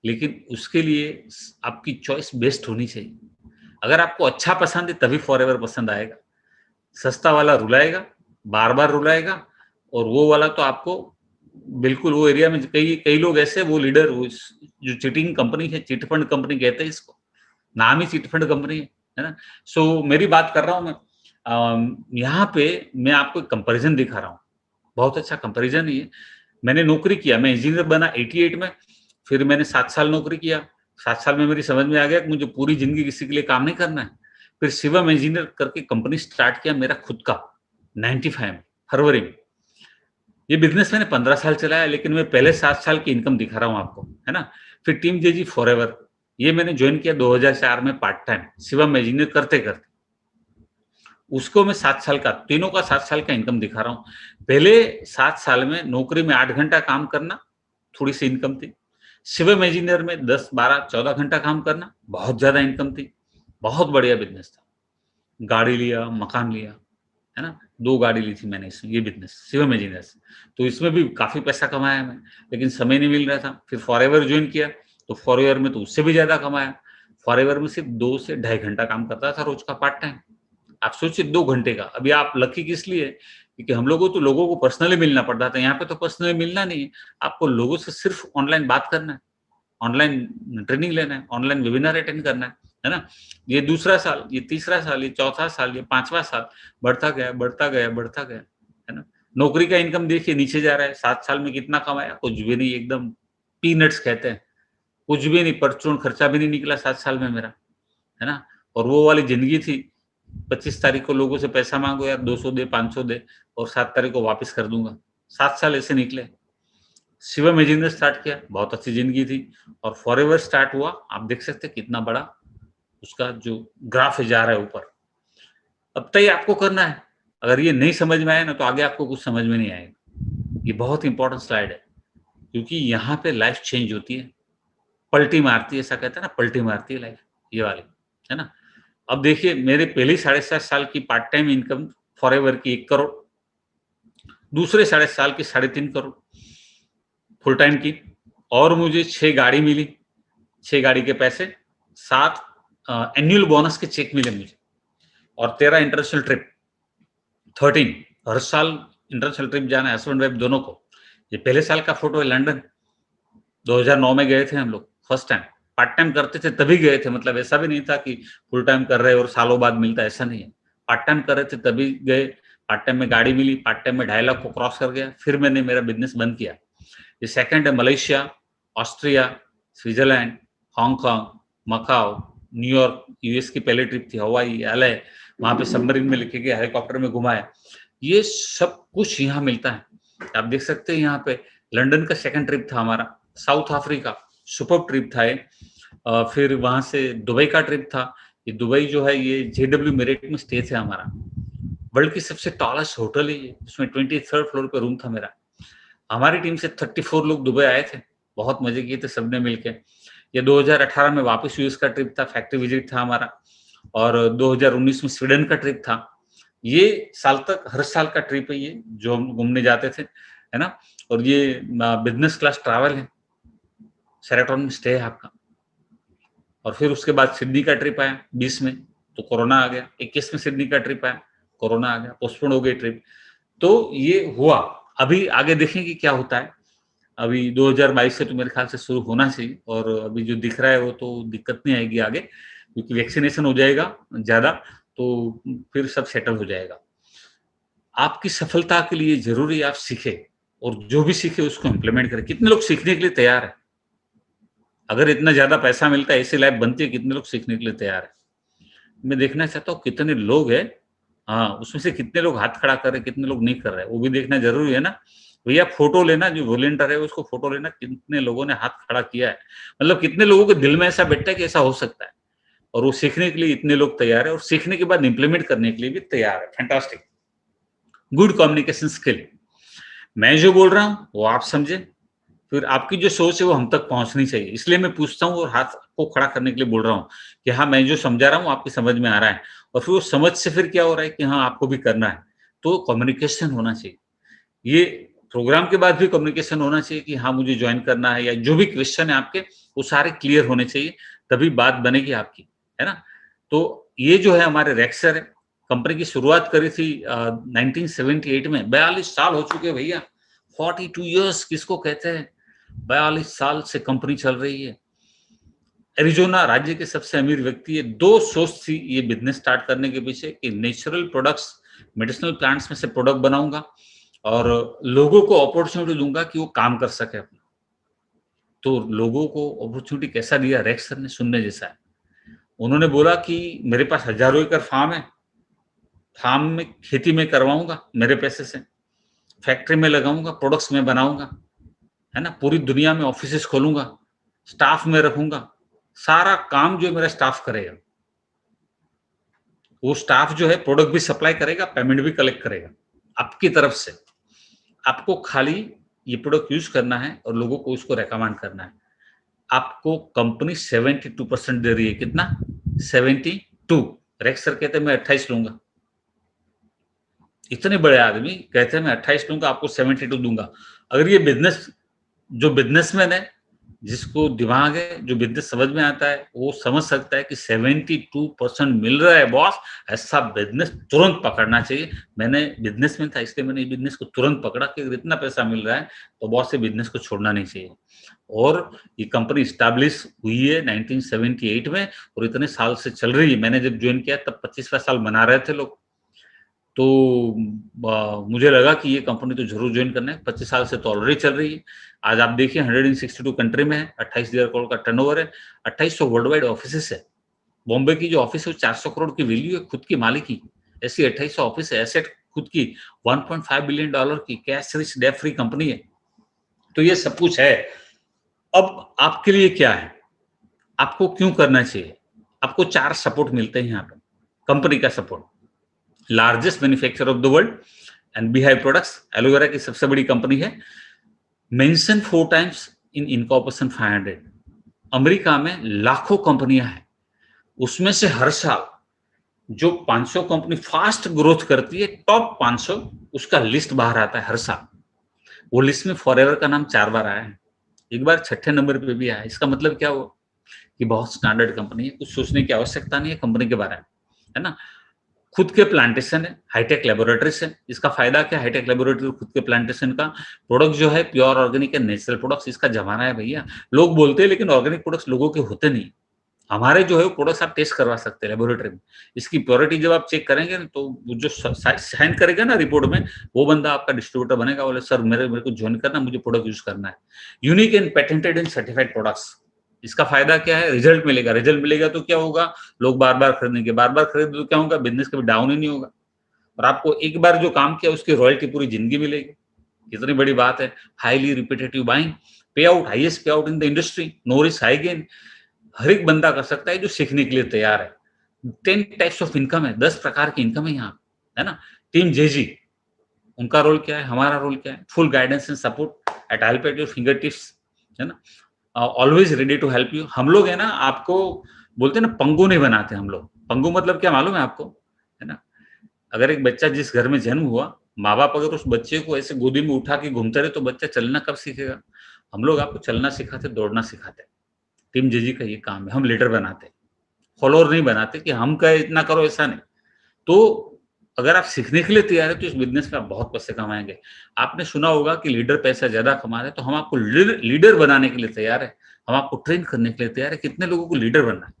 लेकिन उसके लिए आपकी चॉइस बेस्ट होनी चाहिए। अगर आपको अच्छा पसंद है तभी फॉरएवर पसंद आएगा। सस्ता वाला रुलाएगा, बार बार रुलाएगा, और वो वाला तो आपको बिल्कुल, वो एरिया में कई कई लोग ऐसे, वो लीडर, जो चीटिंग कंपनी है, चिटफंड कंपनी कहते हैं इसको, नाम ही चिटफंड कंपनी है ना। सो मेरी बात कर रहा हूँ मैं, यहाँ पे मैं आपको कंपैरिजन दिखा रहा हूँ, बहुत अच्छा कंपैरिजन ही है। मैंने नौकरी किया, मैं इंजीनियर बना 88 में, फिर मैंने 7 साल नौकरी किया। 7 साल में मेरी समझ में आ गया कि मुझे पूरी जिंदगी किसी के लिए काम नहीं करना है। फिर शिवम इंजीनियर करके कंपनी स्टार्ट किया मेरा खुद का 95 में, फरवरी में। ये बिजनेस मैंने 15 साल चलाया, लेकिन मैं पहले 7 साल की इनकम दिखा रहा हूँ आपको, है ना। फिर टीम जेजी फॉरएवर, ये मैंने ज्वाइन किया 2004 में पार्ट टाइम, शिवम इंजीनियर करते करते। उसको मैं 7 साल का, तीनों का 7 साल का इनकम दिखा रहा हूँ। पहले 7 साल में नौकरी में 8 घंटा काम करना, थोड़ी सी इनकम थी। शिवम इंजीनियर में 10, 12, 14 घंटा काम करना, बहुत ज्यादा इनकम थी, बहुत बढ़िया बिजनेस था। गाड़ी लिया, मकान लिया, है ना, 2 गाड़ी ली थी मैंने इसमें, ये बिजनेस शिवम इंजीनियर से। तो इसमें भी काफी पैसा कमाया मैं, लेकिन समय नहीं मिल रहा था। फिर फॉरएवर ज्वाइन किया, तो फॉरएवर में तो उससे भी ज्यादा कमाया। फॉरएवर में सिर्फ 2 से 2.5 घंटा काम करता था रोज का पार्ट टाइम। आप सोचिए 2 घंटे का। अभी आप लकी किस लिए? क्योंकि हम लोगों तो लोगों को पर्सनली मिलना पड़ता था, यहाँ पे तो पर्सनली मिलना नहीं है। आपको लोगों से सिर्फ ऑनलाइन बात करना है, ऑनलाइन ट्रेनिंग लेना है, ऑनलाइन वेबिनार अटेंड करना है ना। ये दूसरा साल, ये तीसरा साल, ये चौथा साल, ये 5वां साल, बढ़ता गया, बढ़ता गया, बढ़ता गया, है ना। नौकरी का इनकम देखिए नीचे जा रहा है। 7 साल में कितना कमाया? कुछ भी नहीं, एकदम पीनट्स कहते हैं, कुछ भी नहीं, परचून खर्चा भी नहीं निकला 7 साल में मेरा, है ना। और वो वाली जिंदगी थी, 25 तारीख को लोगों से पैसा मांगो, यार 200 दे, 500 दे, और 7 तारीख को वापस कर दूंगा। 7 साल ऐसे निकले। शिवम इंजीनियर स्टार्ट किया, बहुत अच्छी जिंदगी थी। और फॉरएवर स्टार्ट हुआ, आप देख सकते हैं कितना बड़ा उसका जो ग्राफ है, जा रहा है ऊपर। अब तय आपको करना है। अगर ये नहीं समझ में आया ना तो आगे आपको कुछ समझ में नहीं आएगा। ये बहुत इंपॉर्टेंट स्लाइड है, क्योंकि यहाँ पे लाइफ चेंज होती है, पलटी मारती है, ऐसा कहते हैं ना, पलटी मारती है लाइफ, ये वाली, है ना। अब देखिए, मेरे पहले 7.5 साल की पार्ट टाइम इनकम फॉरएवर की 1 करोड़, दूसरे 7.5 साल की 3.5 करोड़ फुल टाइम की, और मुझे 6 गाड़ी मिली, 6 गाड़ी के पैसे, 7 एनुअल बोनस के चेक मिले मुझे, और 13 इंटरनेशनल ट्रिप, 13 हर साल इंटरनेशनल ट्रिप जाना है, हस्बैंड वाइफ दोनों को। ये पहले साल का फोटो है, लंदन 2009 में गए थे हम लोग फर्स्ट टाइम। पार्ट टाइम करते थे तभी गए थे, मतलब ऐसा भी नहीं था कि फुल टाइम कर रहे और सालों बाद मिलता, ऐसा नहीं है। पार्ट टाइम कर रहे थे तभी गए, पार्ट टाइम में गाड़ी मिली, पार्ट टाइम में 2.5 लाख को क्रॉस कर गया, फिर मैंने मेरा बिजनेस बंद किया। ये सेकंड है Malaysia, Austria, Switzerland, Hong Kong, Macao, New York, US की पहली ट्रिप थी, हवाई, एलए, वहां पे सबमरीन में लेके गया, हेलीकॉप्टर में घुमाया। ये सब कुछ यहाँ मिलता है। आप देख सकते हैं यहाँ पे लंदन का सेकंड ट्रिप था हमारा, साउथ अफ्रीका सुपर ट्रिप था ये। फिर वहां से दुबई का ट्रिप था। ये दुबई जो है ये JW मेरिट में स्टे थे हमारा, वर्ल्ड की सबसे टॉलेस्ट होटल है ये, उसमें 23rd फ्लोर पे रूम था मेरा। हमारी टीम से 34 लोग दुबई आए थे, बहुत मजे किए थे सबने मिलके। ये 2018 में वापस यूएस का ट्रिप था, फैक्ट्री विजिट था हमारा, और 2019 में स्वीडन का ट्रिप था। ये साल तक हर साल का ट्रिप है ये, जो हम घूमने जाते थे, है ना। और ये बिजनेस क्लास ट्रैवल है, शेराटन में स्टे है आपका। और फिर उसके बाद सिडनी का ट्रिप आया 20 में, तो कोरोना आ गया। 21 में सिडनी का ट्रिप आया, कोरोना आ गया, पोस्टपोन हो गई ट्रिप। तो ये हुआ। अभी आगे देखें कि क्या होता है। अभी 2022 से तो मेरे ख्याल से शुरू होना चाहिए, और अभी जो दिख रहा है वो तो दिक्कत नहीं आएगी आगे, क्योंकि वैक्सीनेशन हो जाएगा ज्यादा, तो फिर सब सेटल हो जाएगा। आपकी सफलता के लिए जरूरी आप सीखे, और जो भी सीखे उसको इम्प्लीमेंट करें। कितने लोग सीखने के लिए तैयार है? अगर इतना ज्यादा पैसा मिलता है, ऐसी लाइफ बनती है, कितने लोग सीखने के लिए तैयार है? मैं देखना चाहता हूँ कितने लोग हैं, हाँ, उसमें से कितने लोग हाथ खड़ा कर रहे हैं, कितने लोग नहीं कर रहे हैं, वो भी देखना जरूरी है ना। भैया फोटो लेना, जो वॉलंटियर है उसको फोटो लेना, कितने लोगों ने हाथ खड़ा किया है, मतलब कितने लोगों के दिल में ऐसा बैठता है कि ऐसा हो सकता है, और वो सीखने के लिए इतने लोग तैयार है, और सीखने के बाद इंप्लीमेंट करने के लिए भी तैयार है। Fantastic, good communication skill. मैं जो बोल रहा हूँ वो आप समझे, फिर आपकी जो सोच है वो हम तक पहुंचनी चाहिए। इसलिए मैं पूछता हूँ और हाथ को खड़ा करने के लिए बोल रहा हूँ कि हाँ, मैं जो समझा रहा हूँ आपकी समझ में आ रहा है, और फिर वो समझ से फिर क्या हो रहा है कि हाँ आपको भी करना है, तो कम्युनिकेशन होना चाहिए। ये प्रोग्राम के बाद भी कम्युनिकेशन होना चाहिए कि हाँ मुझे ज्वाइन करना है, या जो भी क्वेश्चन है आपके वो सारे क्लियर होने चाहिए, तभी बात बनेगी आपकी, है ना। तो ये जो है हमारे रेक्सर है, कंपनी की शुरुआत करी थी 1978 में। 42 साल हो चुके हैं भैया, 42 ईयर्स किसको कहते हैं। 42 साल से कंपनी चल रही है। एरिजोना राज्य के सबसे अमीर व्यक्ति है। 2 सोच थी ये बिजनेस स्टार्ट करने के पीछे कि नेचुरल प्रोडक्ट्स, मेडिसिनल प्लांट्स में से प्रोडक्ट बनाऊंगा और लोगों को अपॉर्चुनिटी दूंगा कि वो काम कर सके अपना। तो लोगों को अपॉर्चुनिटी कैसा दिया रेक्स सर ने, सुनने जैसा है। उन्होंने बोला कि मेरे पास हजारों एकड़ फार्म है, फार्म में खेती में करवाऊंगा मेरे पैसे से, फैक्ट्री में लगाऊंगा, प्रोडक्ट्स में बनाऊंगा, है ना, पूरी दुनिया में ऑफिसेस खोलूंगा, स्टाफ में रखूंगा, सारा काम जो मेरा स्टाफ करेगा। वो स्टाफ जो है प्रोडक्ट भी सप्लाई करेगा, पेमेंट भी कलेक्ट करेगा आपकी तरफ से। आपको खाली ये प्रोडक्ट यूज करना है और लोगों को उसको रेकमेंड करना है। आपको कंपनी 72% दे रही है। कितना? 72। रेक्स सर कहते हैं मैं 28 लूंगा। इतने बड़े आदमी कहते हैं मैं 28 लूंगा, आपको 72 दूंगा। अगर ये बिजनेस, जो बिजनेसमैन है, जिसको दिमाग है, जो बिजनेस समझ में आता है, वो समझ सकता है कि 72% मिल रहा है बॉस, ऐसा बिजनेस तुरंत पकड़ना चाहिए। मैंने बिजनेसमैन था इसलिए मैंने बिजनेस को तुरंत पकड़ा कि अगर इतना पैसा मिल रहा है तो बॉस से बिजनेस को छोड़ना नहीं चाहिए। और ये कंपनी स्टैब्लिश हुई है 1978 में और इतने साल से चल रही है। मैंने जब ज्वाइन किया तब 25वां साल मना रहे थे लोग, तो मुझे लगा कि ये कंपनी तो जरूर ज्वाइन करना है। 25 साल से तो ऑलरेडी चल रही है। आज आप देखिए 162 कंट्री में है, 28,000 करोड़ का टर्नओवर है, 2800 वर्ल्ड वाइड ऑफिस है। बॉम्बे की जो ऑफिस है वो 400 करोड़ की वैल्यू है, खुद की मालिकी। ऐसी 2800 ऑफिस है, एसेट खुद की 1.5 बिलियन डॉलर की, cash rich debt free company है। तो ये सब कुछ है। अब आपके लिए क्या है, आपको क्यों करना चाहिए? आपको 4 सपोर्ट मिलते हैं यहाँ पे। कंपनी का support, largest manufacturer of the world and beehive products, aloe vera की सबसे बड़ी कंपनी है। Mention 4 times in incorporation 500। America में लाखों कंपनियां हैं, उसमें से हर साल जो 500 कंपनी फास्ट ग्रोथ करती है, टॉप 500, उसका लिस्ट बाहर आता है हर साल। वो लिस्ट में फॉरएवर का नाम 4 बार आया है, एक बार 6ठे नंबर पे भी आया है। इसका मतलब क्या हुआ कि बहुत स्टैंडर्ड कंपनी है, कुछ सोचने की आवश्यकता नहीं है कंपनी के बारे में, है ना। खुद के प्लांटेशन है, हाईटेक लेबोरेटरीज है। इसका फायदा क्या? हाईटेक लेबोरेटरी, खुद के प्लांटेशन का प्रोडक्ट जो है प्योर ऑर्गेनिक है, नेचुरल प्रोडक्ट्स। इसका जमाना है भैया। लोग बोलते हैं लेकिन ऑर्गेनिक प्रोडक्ट्स लोगों के होते नहीं, हमारे जो है वो प्रोडक्ट्स आप टेस्ट करवा सकते हैं लेबोरेटरी में। इसकी प्योरिटी जब आप चेक करेंगे ना, तो वो जो साइन करेगा ना रिपोर्ट में, वो बंदा आपका डिस्ट्रीब्यूटर बनेगा। बोले सर मेरे को ज्वाइन करना, मुझे प्रोडक्ट यूज करना है। Unique and patented and certified products. इसका फायदा क्या है? रिजल्ट मिलेगा। रिजल्ट मिलेगा तो क्या होगा? लोग बार बार खरीदेंगे। बार बार खरीदे तो क्या होगा? बिजनेस कभी डाउन ही नहीं होगा। और आपको एक बार जो काम किया उसकी रॉयल्टी पूरी जिंदगी मिलेगी। कितनी बड़ी बात है। Highly repetitive buying, pay out, highest pay out in the industry, no risk high gain. हर एक बंदा कर सकता है जो सीखने के लिए तैयार है। 10 टाइप्स ऑफ इनकम है, 10 प्रकार की इनकम है यहाँ, है ना। टीम जेजी, उनका रोल क्या है, हमारा रोल क्या है? Full guidance and support at help at your finger tips, है ना। Always ready to help you. हम लोग है ना, आपको बोलते हैं ना, पंगु नहीं बनाते हम लोग। पंगु मतलब क्या मालूम है आपको? है ना, अगर एक बच्चा जिस घर में जन्म हुआ, माँ बाप अगर उस बच्चे को ऐसे गोदी में उठा के घूमते रहे तो बच्चा चलना कब सीखेगा? हम लोग आपको चलना सिखाते, दौड़ना सिखाते। टीम जेजी का ये काम है। हम लीडर बनाते, फॉलोअर नहीं बनाते कि हम कहे इतना करो, ऐसा नहीं। तो अगर आप सीखने के लिए तैयार है तो इस बिजनेस में आप बहुत पैसे कमाएंगे। आपने सुना होगा कि लीडर पैसा ज्यादा कमा रहे, तो हम आपको लीडर बनाने के लिए तैयार है। हम आपको ट्रेन करने के लिए तैयार है। कितने लोगों को लीडर बनना है?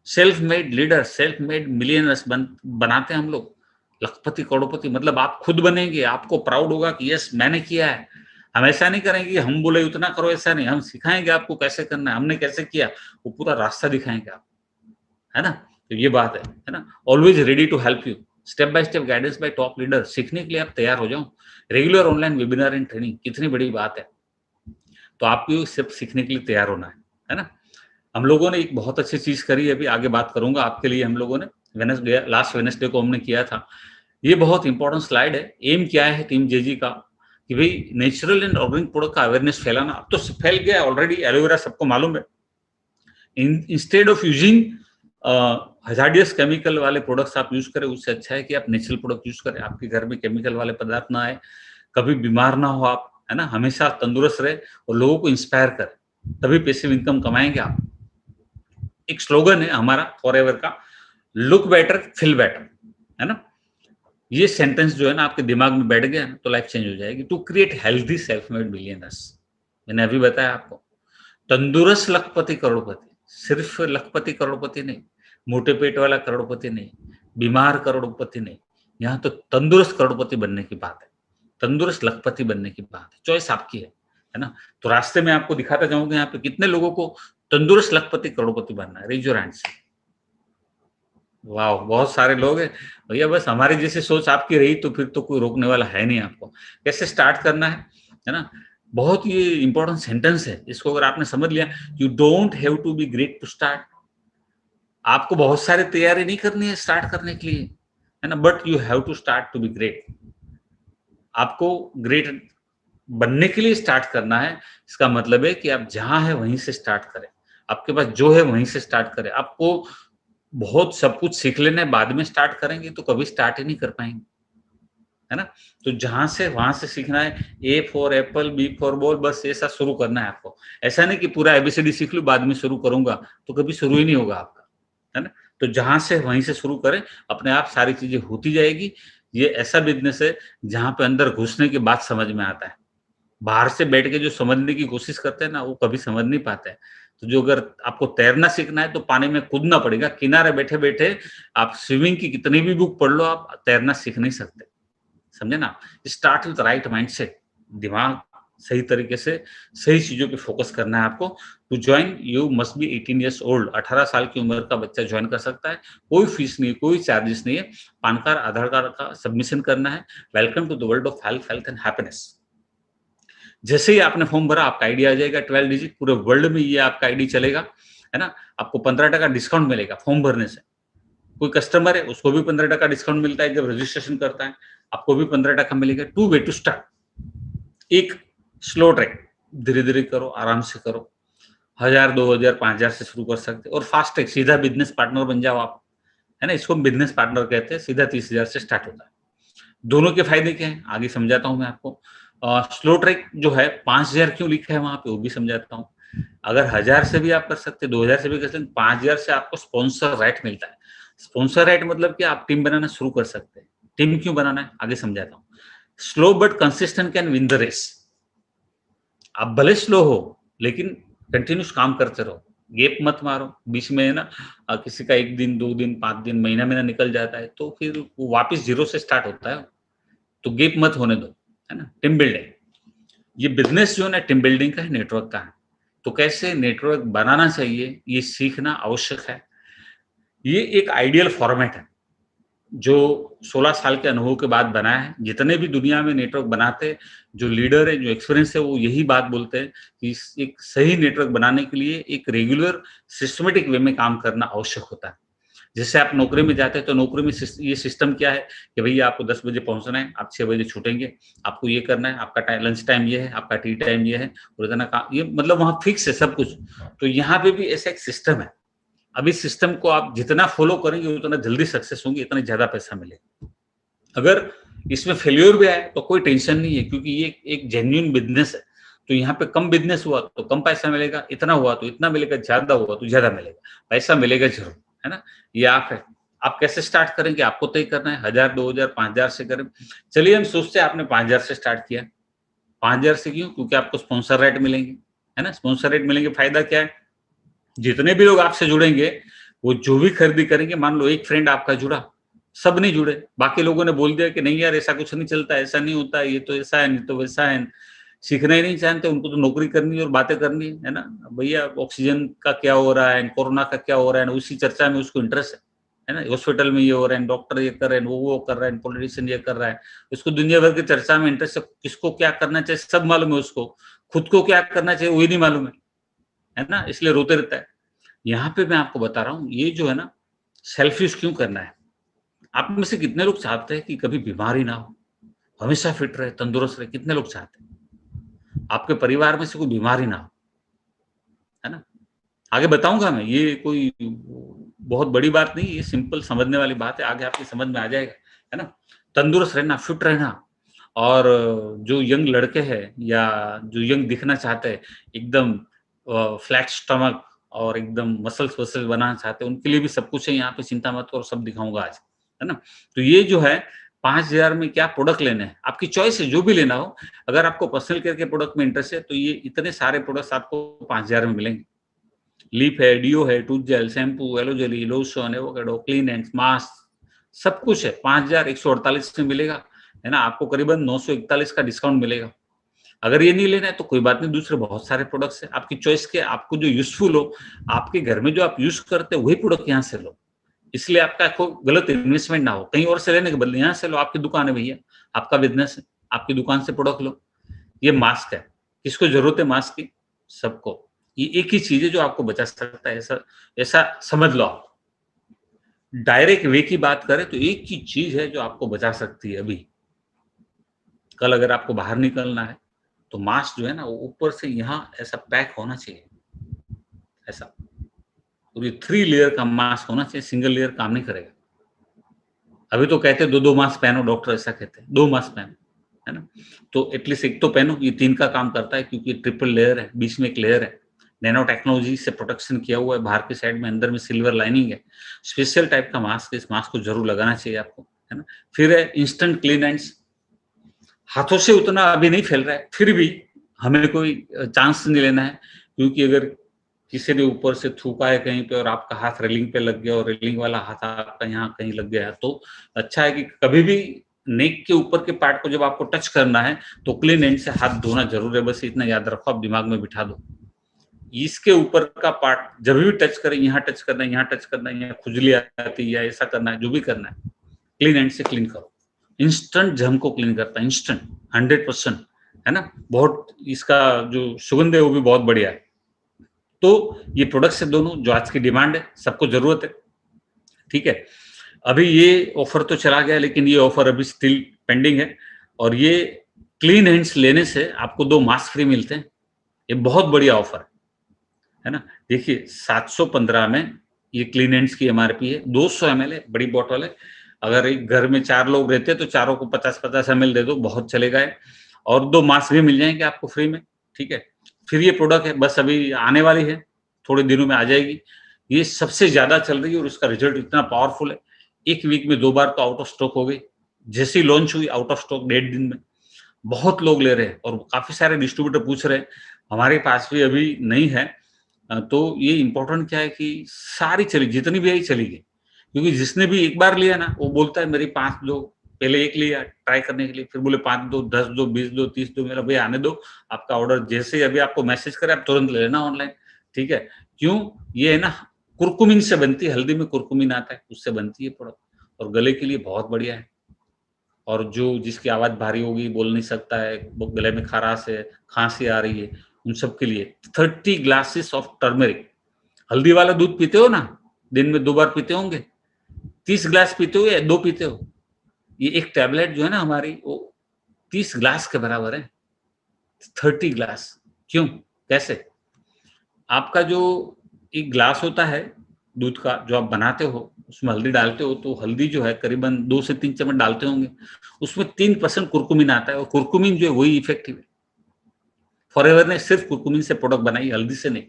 Self made leader, self made millionaires बनाते हैं हम लोग। लखपति करोड़पति, मतलब आप खुद बनेंगे। आपको प्राउड होगा कि यस मैंने किया है। हम ऐसा नहीं करेंगे कि हम बोले उतना करो, ऐसा नहीं। हम सिखाएंगे आपको कैसे करना है, हमने कैसे किया, वो पूरा रास्ता दिखाएंगे आप, है ना। तो ये बात है ना। Always ready to help you, step by step guidance by top leader. सीखने के लिए आप तैयार हो जाओ। Regular online webinar and training, कितनी बड़ी बात है। तो आपको सिर्फ सीखने के लिए तैयार होना है ना। हम लोगों ने एक बहुत अच्छी चीज करी, अभी आगे बात करूंगा आपके लिए। हम लोगों ने वेडनेसडे, लास्ट वेडनेसडे को हमने किया था। ये बहुत इंपॉर्टेंट स्लाइड है। एम क्या है टीम जेजी का? कि भाई नेचुरल एंड ऑर्गेनिक प्रोडक्ट का अवेयरनेस फैलाना। अब तो फैल गया ऑलरेडी, एलोवेरा सबको मालूम है। Instead of using hazardous chemical वाले प्रोडक्ट्स आप यूज करें, उससे अच्छा है कि आप नेचुरल प्रोडक्ट यूज करें। आपके घर में केमिकल वाले पदार्थ ना आए, कभी बीमार ना हो आप, है ना, हमेशा तंदुरुस्त रहे और लोगों को इंस्पायर करें, तभी पैसिव इनकम कमाएंगे आप। एक स्लोगन है हमारा फॉरएवर का, लुक बेटर फील बेटर, है ना। ये सेंटेंस जो है ना आपके दिमाग में बैठ गया ना, तो लाइफ चेंज हो जाएगी। To create healthy self made millionaires, मैंने अभी बताया आपको। तंदुरुस्त लखपति करोड़पति, सिर्फ लखपति करोड़पति नहीं, मोटे पेट वाला करोड़पति नहीं, बीमार करोड़पति नहीं। यहाँ तो तंदुरुस्त करोड़पति बनने की बात है, तंदुरुस्त लखपति बनने की बात है। चॉइस आपकी है ना। तो रास्ते में आपको दिखाता जाऊंगा यहाँ पे कितने लोगों को तंदुरुस्त लखपति करोड़पति बनना है। Raise your hands. वाह, बहुत सारे लोग हैं भैया। बस हमारी जैसी सोच आपकी रही तो फिर तो कोई रोकने वाला है नहीं आपको। कैसे स्टार्ट करना है ना। बहुत ये इंपॉर्टेंट सेंटेंस है, इसको अगर आपने समझ लिया, you don't have to be great to start. आपको बहुत सारी तैयारी नहीं करनी है स्टार्ट करने के लिए, है ना, but you have to start to be great. आपको ग्रेट बनने के लिए स्टार्ट करना है। इसका मतलब है कि आप जहां है वहीं से स्टार्ट करें, आपके पास जो है वहीं से स्टार्ट करें। आपको बहुत सब कुछ सीख लेना है, बाद में स्टार्ट करेंगे तो कभी स्टार्ट ही नहीं कर पाएंगे, है ना। तो जहां से वहां से सीखना है। A for apple, B for ball, बस ऐसा शुरू करना है आपको। ऐसा नहीं कि पूरा एबीसीडी सीख लूं बाद में शुरू करूंगा, तो कभी शुरू ही नहीं होगा आपका, है ना। तो जहां से वहीं से शुरू करें, अपने आप सारी चीजें होती जाएगी। ये ऐसा बिजनेस है जहां पे अंदर घुसने के बाद समझ में आता है। बाहर से बैठ के जो समझने की कोशिश करते हैं ना, वो कभी समझ नहीं पाते हैं। तो जो अगर आपको तैरना सीखना है तो पानी में कूदना पड़ेगा। किनारे बैठे बैठे आप स्विमिंग की कितनी भी बुक पढ़ लो, आप तैरना सीख नहीं सकते, समझे ना। स्टार्ट विद राइट माइंडसेट, दिमाग सही तरीके से सही चीजों पे फोकस करना है आपको। To join you must be 18 years old. 18 साल की उम्र का बच्चा ज्वाइन कर सकता है। कोई फीस नहीं है, कोई चार्जेस नहीं है। पैन कार्ड, आधार कार्ड का सबमिशन करना है। Welcome to the world of health, health and happiness. जैसे ही आपने फॉर्म भरा, आपका आईडी आ जाएगा 12 डिजिट। पूरे वर्ल्ड में ये आपका आईडी चलेगा, है ना। आपको 15% डिस्काउंट मिलेगा फॉर्म भरने से। कोई कस्टमर है उसको भी 15% डिस्काउंट मिलता है जब रजिस्ट्रेशन करता है, आपको भी 15% मिलेगा। Two way to start. एक स्लो ट्रैक, धीरे धीरे करो, आराम से करो। 1000, 2000, 5000 से शुरू कर सकते। और फास्ट ट्रैक, सीधा बिजनेस पार्टनर बन जाओ आप, है ना। इसको बिजनेस पार्टनर कहते हैं। सीधा 30,000 से स्टार्ट होता है। दोनों के फायदे क्या है आगे समझाता हूं मैं आपको। स्लो ट्रैक जो है 5000 क्यों लिखा है वहां पे, वो भी समझाता हूँ। अगर 1000 से भी आप कर सकते, 2000 से भी कर सकते, 5000 से आपको स्पॉन्सर राइट मिलता है। स्पॉन्सर राइट मतलब कि आप टीम बनाना शुरू कर सकते हैं। टीम क्यों बनाना है आगे समझाता हूँ। Slow but consistent can win the race. आप भले स्लो हो लेकिन कंटिन्यूस काम करते रहो, गैप मत मारो बीच में, है ना। किसी का 1 दिन, 2 दिन, 5 दिन, महीना निकल जाता है तो फिर वो वापस ज़ीरो से स्टार्ट होता है, तो गैप मत होने दो, है ना। टीम बिल्डिंग, ये बिज़नेस जो है ना टीम बिल्डिंग का है, नेटवर्क का है। तो कैसे नेटवर्क बनाना चाहिए, ये सीखना आवश्यक है। ये एक आइडियल फॉर्मेट है, जो 16 साल के अनुभव के बाद बना है। जितने भी दुनिया में नेटवर्क बनाते हैं, जो लीडर है, जो एक्सपीरियंस है, वो यही बात बोलते हैं कि एक सही नेटवर्क बनाने के लिए एक रेगुलर सिस्टमैटिक वे में काम करना आवश्यक होता है। जैसे आप नौकरी में जाते हैं तो नौकरी में ये सिस्टम क्या है कि भैया आपको 10 बजे पहुंचना है, आप 6 बजे छूटेंगे, आपको ये करना है, आपका लंच टाइम ये है, आपका टी टाइम ये है, और इतना काम, ये मतलब वहाँ फिक्स है सब कुछ। तो यहाँ पे भी ऐसा एक सिस्टम है। अब इस सिस्टम को आप जितना फॉलो करेंगे उतना जल्दी सक्सेस होंगे, इतना ज्यादा पैसा मिलेगा। अगर इसमें फेल्योर भी आए तो कोई टेंशन नहीं है, क्योंकि ये एक जेन्युइन बिजनेस है। तो यहाँ पे कम बिजनेस हुआ तो कम पैसा मिलेगा, इतना हुआ तो इतना मिलेगा, ज्यादा हुआ तो ज्यादा मिलेगा, पैसा मिलेगा जरूर, है ना। ये आप है, आप कैसे स्टार्ट करेंगे आपको तय करना है। 1000, 2000, 5000 से करें। चलिए हम सोचते हैं आपने 5000 से स्टार्ट किया। 5000 से क्यों? क्योंकि आपको स्पॉन्सर रेट मिलेंगे, है ना। स्पॉन्सर रेट मिलेंगे, फायदा क्या है, जितने भी लोग आपसे जुड़ेंगे, वो जो भी खरीदी करेंगे, मान लो एक फ्रेंड आपका जुड़ा, सब नहीं जुड़े, बाकी लोगों ने बोल दिया कि नहीं यार ऐसा कुछ नहीं चलता, ऐसा नहीं होता, ये तो ऐसा है, नहीं तो वैसा है, सीखना ही नहीं चाहते, उनको तो नौकरी करनी है और बातें करनी है ना। भैया ऑक्सीजन का क्या हो रहा है, कोरोना का क्या हो रहा है, उसी चर्चा में उसको इंटरेस्ट है ना। हॉस्पिटल में ये हो रहा है, डॉक्टर ये कर रहे हैं, वो कर रहे हैं, पॉलिटिशियन ये कर रहा है, उसको दुनिया भर की चर्चा में इंटरेस्ट है। किसको क्या करना चाहिए सब मालूम है उसको, खुद को क्या करना चाहिए वही नहीं मालूम है ना, इसलिए रोते रहता है। यहाँ पे मैं आपको बता रहा हूँ, ये जो है ना, सेल्फिश क्यों करना है। आप में से कितने लोग चाहते हैं कि कभी बीमारी ना हो, हमेशा फिट रहे, तंदुरुस्त रहे, कितने लोग चाहते हैं आपके परिवार में से कोई बीमारी ना हो, है ना। आगे बताऊंगा मैं, ये कोई बहुत बड़ी बात नहीं, ये सिंपल समझने वाली बात है, आगे आपकी समझ में आ जाएगा, है ना। तंदुरुस्त रहना, फिट रहना, और जो यंग लड़के हैं या जो यंग दिखना चाहते हैं, एकदम फ्लैट स्टमक और एकदम मसल्स वसल्स बनाना चाहते हैं, उनके लिए भी सब कुछ है यहाँ पे, चिंता मत करो, सब दिखाऊंगा आज, है ना। तो ये जो है 5000 में क्या प्रोडक्ट लेने हैं, आपकी चॉइस है, जो भी लेना हो। अगर आपको पर्सनल केयर के प्रोडक्ट में इंटरेस्ट है तो ये इतने सारे प्रोडक्ट्स आपको 5000 में मिलेंगे। लीफ है, डियो है, tooth gel, shampoo, aloe jelly, lotion, avocado, clean and mask, सब कुछ है 5148 में मिलेगा, है ना। आपको करीबन 941 का डिस्काउंट मिलेगा। अगर ये नहीं लेना है तो कोई बात नहीं, दूसरे बहुत सारे प्रोडक्ट्स है, आपकी चॉइस के, आपको जो यूजफुल हो, आपके घर में जो आप यूज करते हो वही प्रोडक्ट यहाँ से लो। इसलिए आपका कोई गलत इन्वेस्टमेंट ना हो, कहीं और से लेने के बदले यहाँ से लो, आपकी दुकान है भैया, आपका बिजनेस है, आपकी दुकान से प्रोडक्ट लो। ये मास्क है, किसको जरूरत है मास्क की? सबको। ये एक ही चीज है जो आपको बचा सकता है, ऐसा ऐसा समझ लो आप। डायरेक्ट वे की बात करें तो एक ही चीज है जो आपको बचा सकती है अभी। कल अगर आपको बाहर निकलना है तो मास्क जो है ना, वो ऊपर से यहाँ ऐसा पैक होना चाहिए, ऐसा। और ये 3 लेयर का मास्क होना चाहिए, सिंगल लेयर काम नहीं करेगा। अभी तो कहते हैं 2-2 मास्क पहनो, डॉक्टर ऐसा कहते हैं, 2 मास्क पहनो, है ना। तो एटलीस्ट एक तो पहनो, ये 3 का काम करता है, क्योंकि ट्रिपल लेयर है, बीच में एक लेयर है, नैनो टेक्नोलॉजी से प्रोटेक्शन किया हुआ है, बाहर की साइड में, अंदर में सिल्वर लाइनिंग है। स्पेशल टाइप का मास्क है, इस मास्क को जरूर लगाना चाहिए आपको, है ना। फिर है इंस्टेंट क्लीन हैंड्स। हाथों से उतना अभी नहीं फैल रहा है, फिर भी हमें कोई चांस नहीं लेना है, क्योंकि अगर किसी ने ऊपर से थूका है कहीं पे और आपका हाथ रेलिंग पे लग गया और रेलिंग वाला हाथ आपका यहाँ कहीं लग गया, तो अच्छा है कि कभी भी नेक के ऊपर के पार्ट को जब आपको टच करना है तो क्लीन हैंड से हाथ धोना जरूर है, बस इतना याद रखो, आप दिमाग में बिठा दो। इसके ऊपर का पार्ट जब भी टच करें, यहाँ टच करना है, यहाँ टच करना है, यहाँ खुजली आती है या ऐसा करना है, जो भी करना है, क्लीन हैंड से क्लीन करो। इंस्टेंट जर्म को क्लीन करता है, इंस्टेंट 100%, है ना। बहुत इसका जो सुगंध है वो भी बहुत बढ़िया है। तो ये प्रोडक्ट्स है दोनों, जो आज की डिमांड है, सबको जरूरत है, ठीक है। अभी ये ऑफर तो चला गया, लेकिन ये ऑफर अभी स्टिल पेंडिंग है, और ये क्लीन हैंड्स लेने से आपको 2 मास्क फ्री मिलते हैं। ये बहुत बढ़िया ऑफर है ना। देखिए 715 में ये क्लीन हैंड्स की एमआरपी है, 200 ml है, बड़ी बॉटल है। अगर एक घर में 4 लोग रहते हैं तो चारों को 50-50 ml दे दो, बहुत चलेगा है। और 2 मास्क भी मिल जाएंगे आपको फ्री में, ठीक है। फिर ये प्रोडक्ट है, बस अभी आने वाली है, थोड़े दिनों में आ जाएगी। ये सबसे ज्यादा चल रही है और इसका रिजल्ट इतना पावरफुल है, 1 वीक में 2 बार तो आउट ऑफ स्टॉक हो गई। जैसी लॉन्च हुई आउट ऑफ स्टॉक 1.5 दिन में, बहुत लोग ले रहे हैं और काफी सारे डिस्ट्रीब्यूटर पूछ रहे हैं हमारे पास भी अभी नहीं है। तो ये इम्पोर्टेंट क्या है कि सारी चली, जितनी भी आई चली गई, क्योंकि जिसने भी एक बार लिया ना वो बोलता है मेरी 5 दो, पहले एक लिया ट्राई करने के लिए, फिर बोले 5 दो, 10 दो, 20 दो, 30 दो, मेरा भैया आने दो, आपका ऑर्डर जैसे ही अभी आपको मैसेज करे आप तुरंत ले लेना ऑनलाइन, ठीक है। क्यों? ये है ना, कुरकुमिन से बनती है, हल्दी में कुरकुमिन आता है, उससे बनती है प्रोडक्ट, और गले के लिए बहुत बढ़िया है। और जो जिसकी आवाज भारी होगी, बोल नहीं सकता है, वो गले में खराश है, खांसी आ रही है, उन सब के लिए 30 ग्लासेस ऑफ टर्मरिक। हल्दी वाला दूध पीते हो ना, दिन में 2 बार पीते होंगे, 30 ग्लास पीते हो या 2 पीते हो? ये एक टैबलेट जो है ना हमारी, वो 30 ग्लास के बराबर है। 30 ग्लास। क्यों? कैसे? आपका जो एक ग्लास होता है दूध का, जो आप बनाते हो, उसमें हल्दी डालते हो, तो हल्दी जो है करीबन 2 से 3 चम्मच डालते होंगे, उसमें 3% कुरकुमिन आता है, और कुरकुमिन जो है वही इफेक्टिव है। फॉरएवर ने सिर्फ कुरकुमिन से प्रोडक्ट बनाई, हल्दी से नहीं।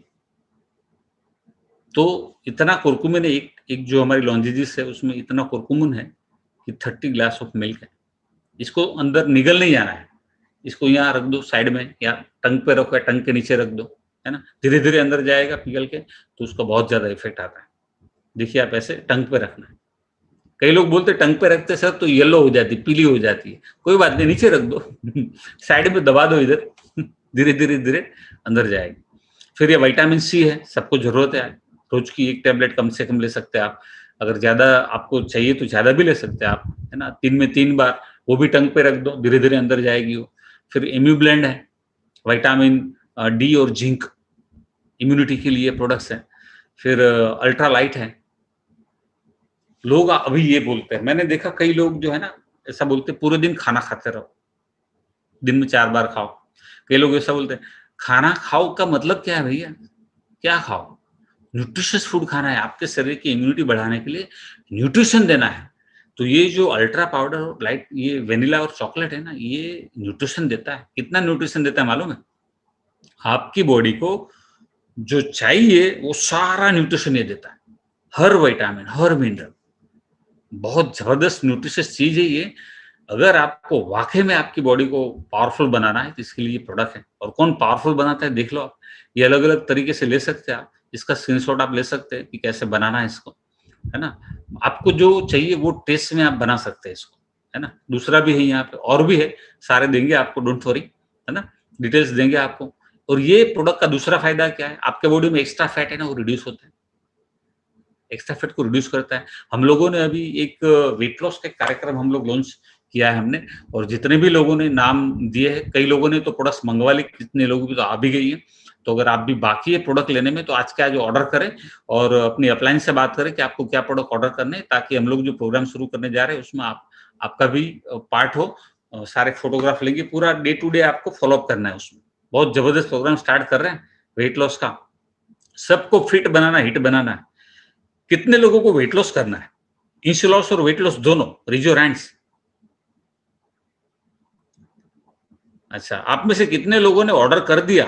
तो इतना कुरकुमिन है, एक जो हमारी लॉन्जेजिस है उसमें इतना कुरकुमिन है कि 30 ग्लास ऑफ मिल्क है। इसको अंदर निगल नहीं जाना है, इसको यहाँ रख दो साइड में, या टंग पे रखो या टंग के नीचे रख दो, है ना, धीरे धीरे अंदर जाएगा पिघल के, तो उसका बहुत ज्यादा इफेक्ट आता है। देखिए आप ऐसे टंग पे रखना है। कई लोग बोलते टंग पे रखते सर तो येलो हो जाती, पीली हो जाती है, कोई बात नहीं, नीचे रख दो साइड में दबा दो इधर धीरे धीरे धीरे अंदर जाएगी। फिर ये विटामिन सी है, सबको जरूरत है, रोज की 1 टैबलेट कम से कम ले सकते हैं आप, अगर ज्यादा आपको चाहिए तो ज्यादा भी ले सकते हैं आप, है ना, 3 में 3 बार, वो भी टंग पे रख दो, धीरे धीरे अंदर जाएगी वो। फिर इम्यूब्लेंड है, विटामिन डी और जिंक, इम्यूनिटी के लिए प्रोडक्ट्स हैं। फिर अल्ट्रा लाइट है। लोग अभी ये बोलते हैं, मैंने देखा कई लोग जो है ना ऐसा बोलते हैं पूरे दिन खाना खाते रहो, दिन में 4 बार खाओ। कई लोग ऐसा बोलते हैं, खाना खाओ का मतलब क्या है भैया? क्या खाओ? न्यूट्रिशियस फूड खाना है, आपके शरीर की इम्यूनिटी बढ़ाने के लिए न्यूट्रिशन देना है। तो ये जो अल्ट्रा पाउडर और लाइट, ये वेनिला और चॉकलेट है ना, ये न्यूट्रिशन देता है। कितना न्यूट्रिशन देता है मालूम है? आपकी बॉडी को जो चाहिए वो सारा न्यूट्रिशन ये देता है, हर विटामिन, हर मिनरल। बहुत जबरदस्त न्यूट्रिशियस चीज है ये। अगर आपको वाकई में आपकी बॉडी को पावरफुल बनाना है तो इसके लिए ये प्रोडक्ट है। और कौन पावरफुल बनाता है देख लो आप, ये अलग अलग तरीके से ले सकते हैं आप, इसका स्क्रीनशॉट आप ले सकते हैं कि कैसे बनाना है इसको, है ना। आपको जो चाहिए वो टेस्ट में आप बना सकते हैं इसको, है ना। दूसरा भी है यहाँ पे, और भी है, सारे देंगे आपको, डोंट वरी, है ना, डिटेल्स देंगे आपको। और ये प्रोडक्ट का दूसरा फायदा क्या है, आपके बॉडी में एक्स्ट्रा फैट है ना, वो रिड्यूस होता है, एक्स्ट्रा फैट को रिड्यूस करता है। हम लोगों ने अभी एक वेट लॉस का कार्यक्रम हम लोग लॉन्च किया है हमने, और जितने भी लोगों ने नाम दिए हैं, कई लोगों ने तो प्रोडक्ट्स मंगवा लिए, कितने लोगों की तो आ भी गई है। तो अगर आप भी बाकी है प्रोडक्ट लेने में, तो आज के आज ऑर्डर करें और अपनी अपलाइन से बात करें कि आपको क्या प्रोडक्ट ऑर्डर करने हैं, ताकि हम लोग जो प्रोग्राम शुरू करने जा रहे हैं उसमें आपका भी पार्ट हो। सारे फोटोग्राफ लेंगे, पूरा डे टू डे आपको फॉलोअप करना है उसमें। बहुत जबरदस्त प्रोग्राम स्टार्ट कर रहे हैं वेट लॉस का, सबको फिट बनाना, हिट बनाना है। कितने लोगों को वेट लॉस करना है, इंच लॉस और वेट लॉस दोनों, रिजो रैंड्स। अच्छा, आप में से कितने लोगों ने ऑर्डर कर दिया?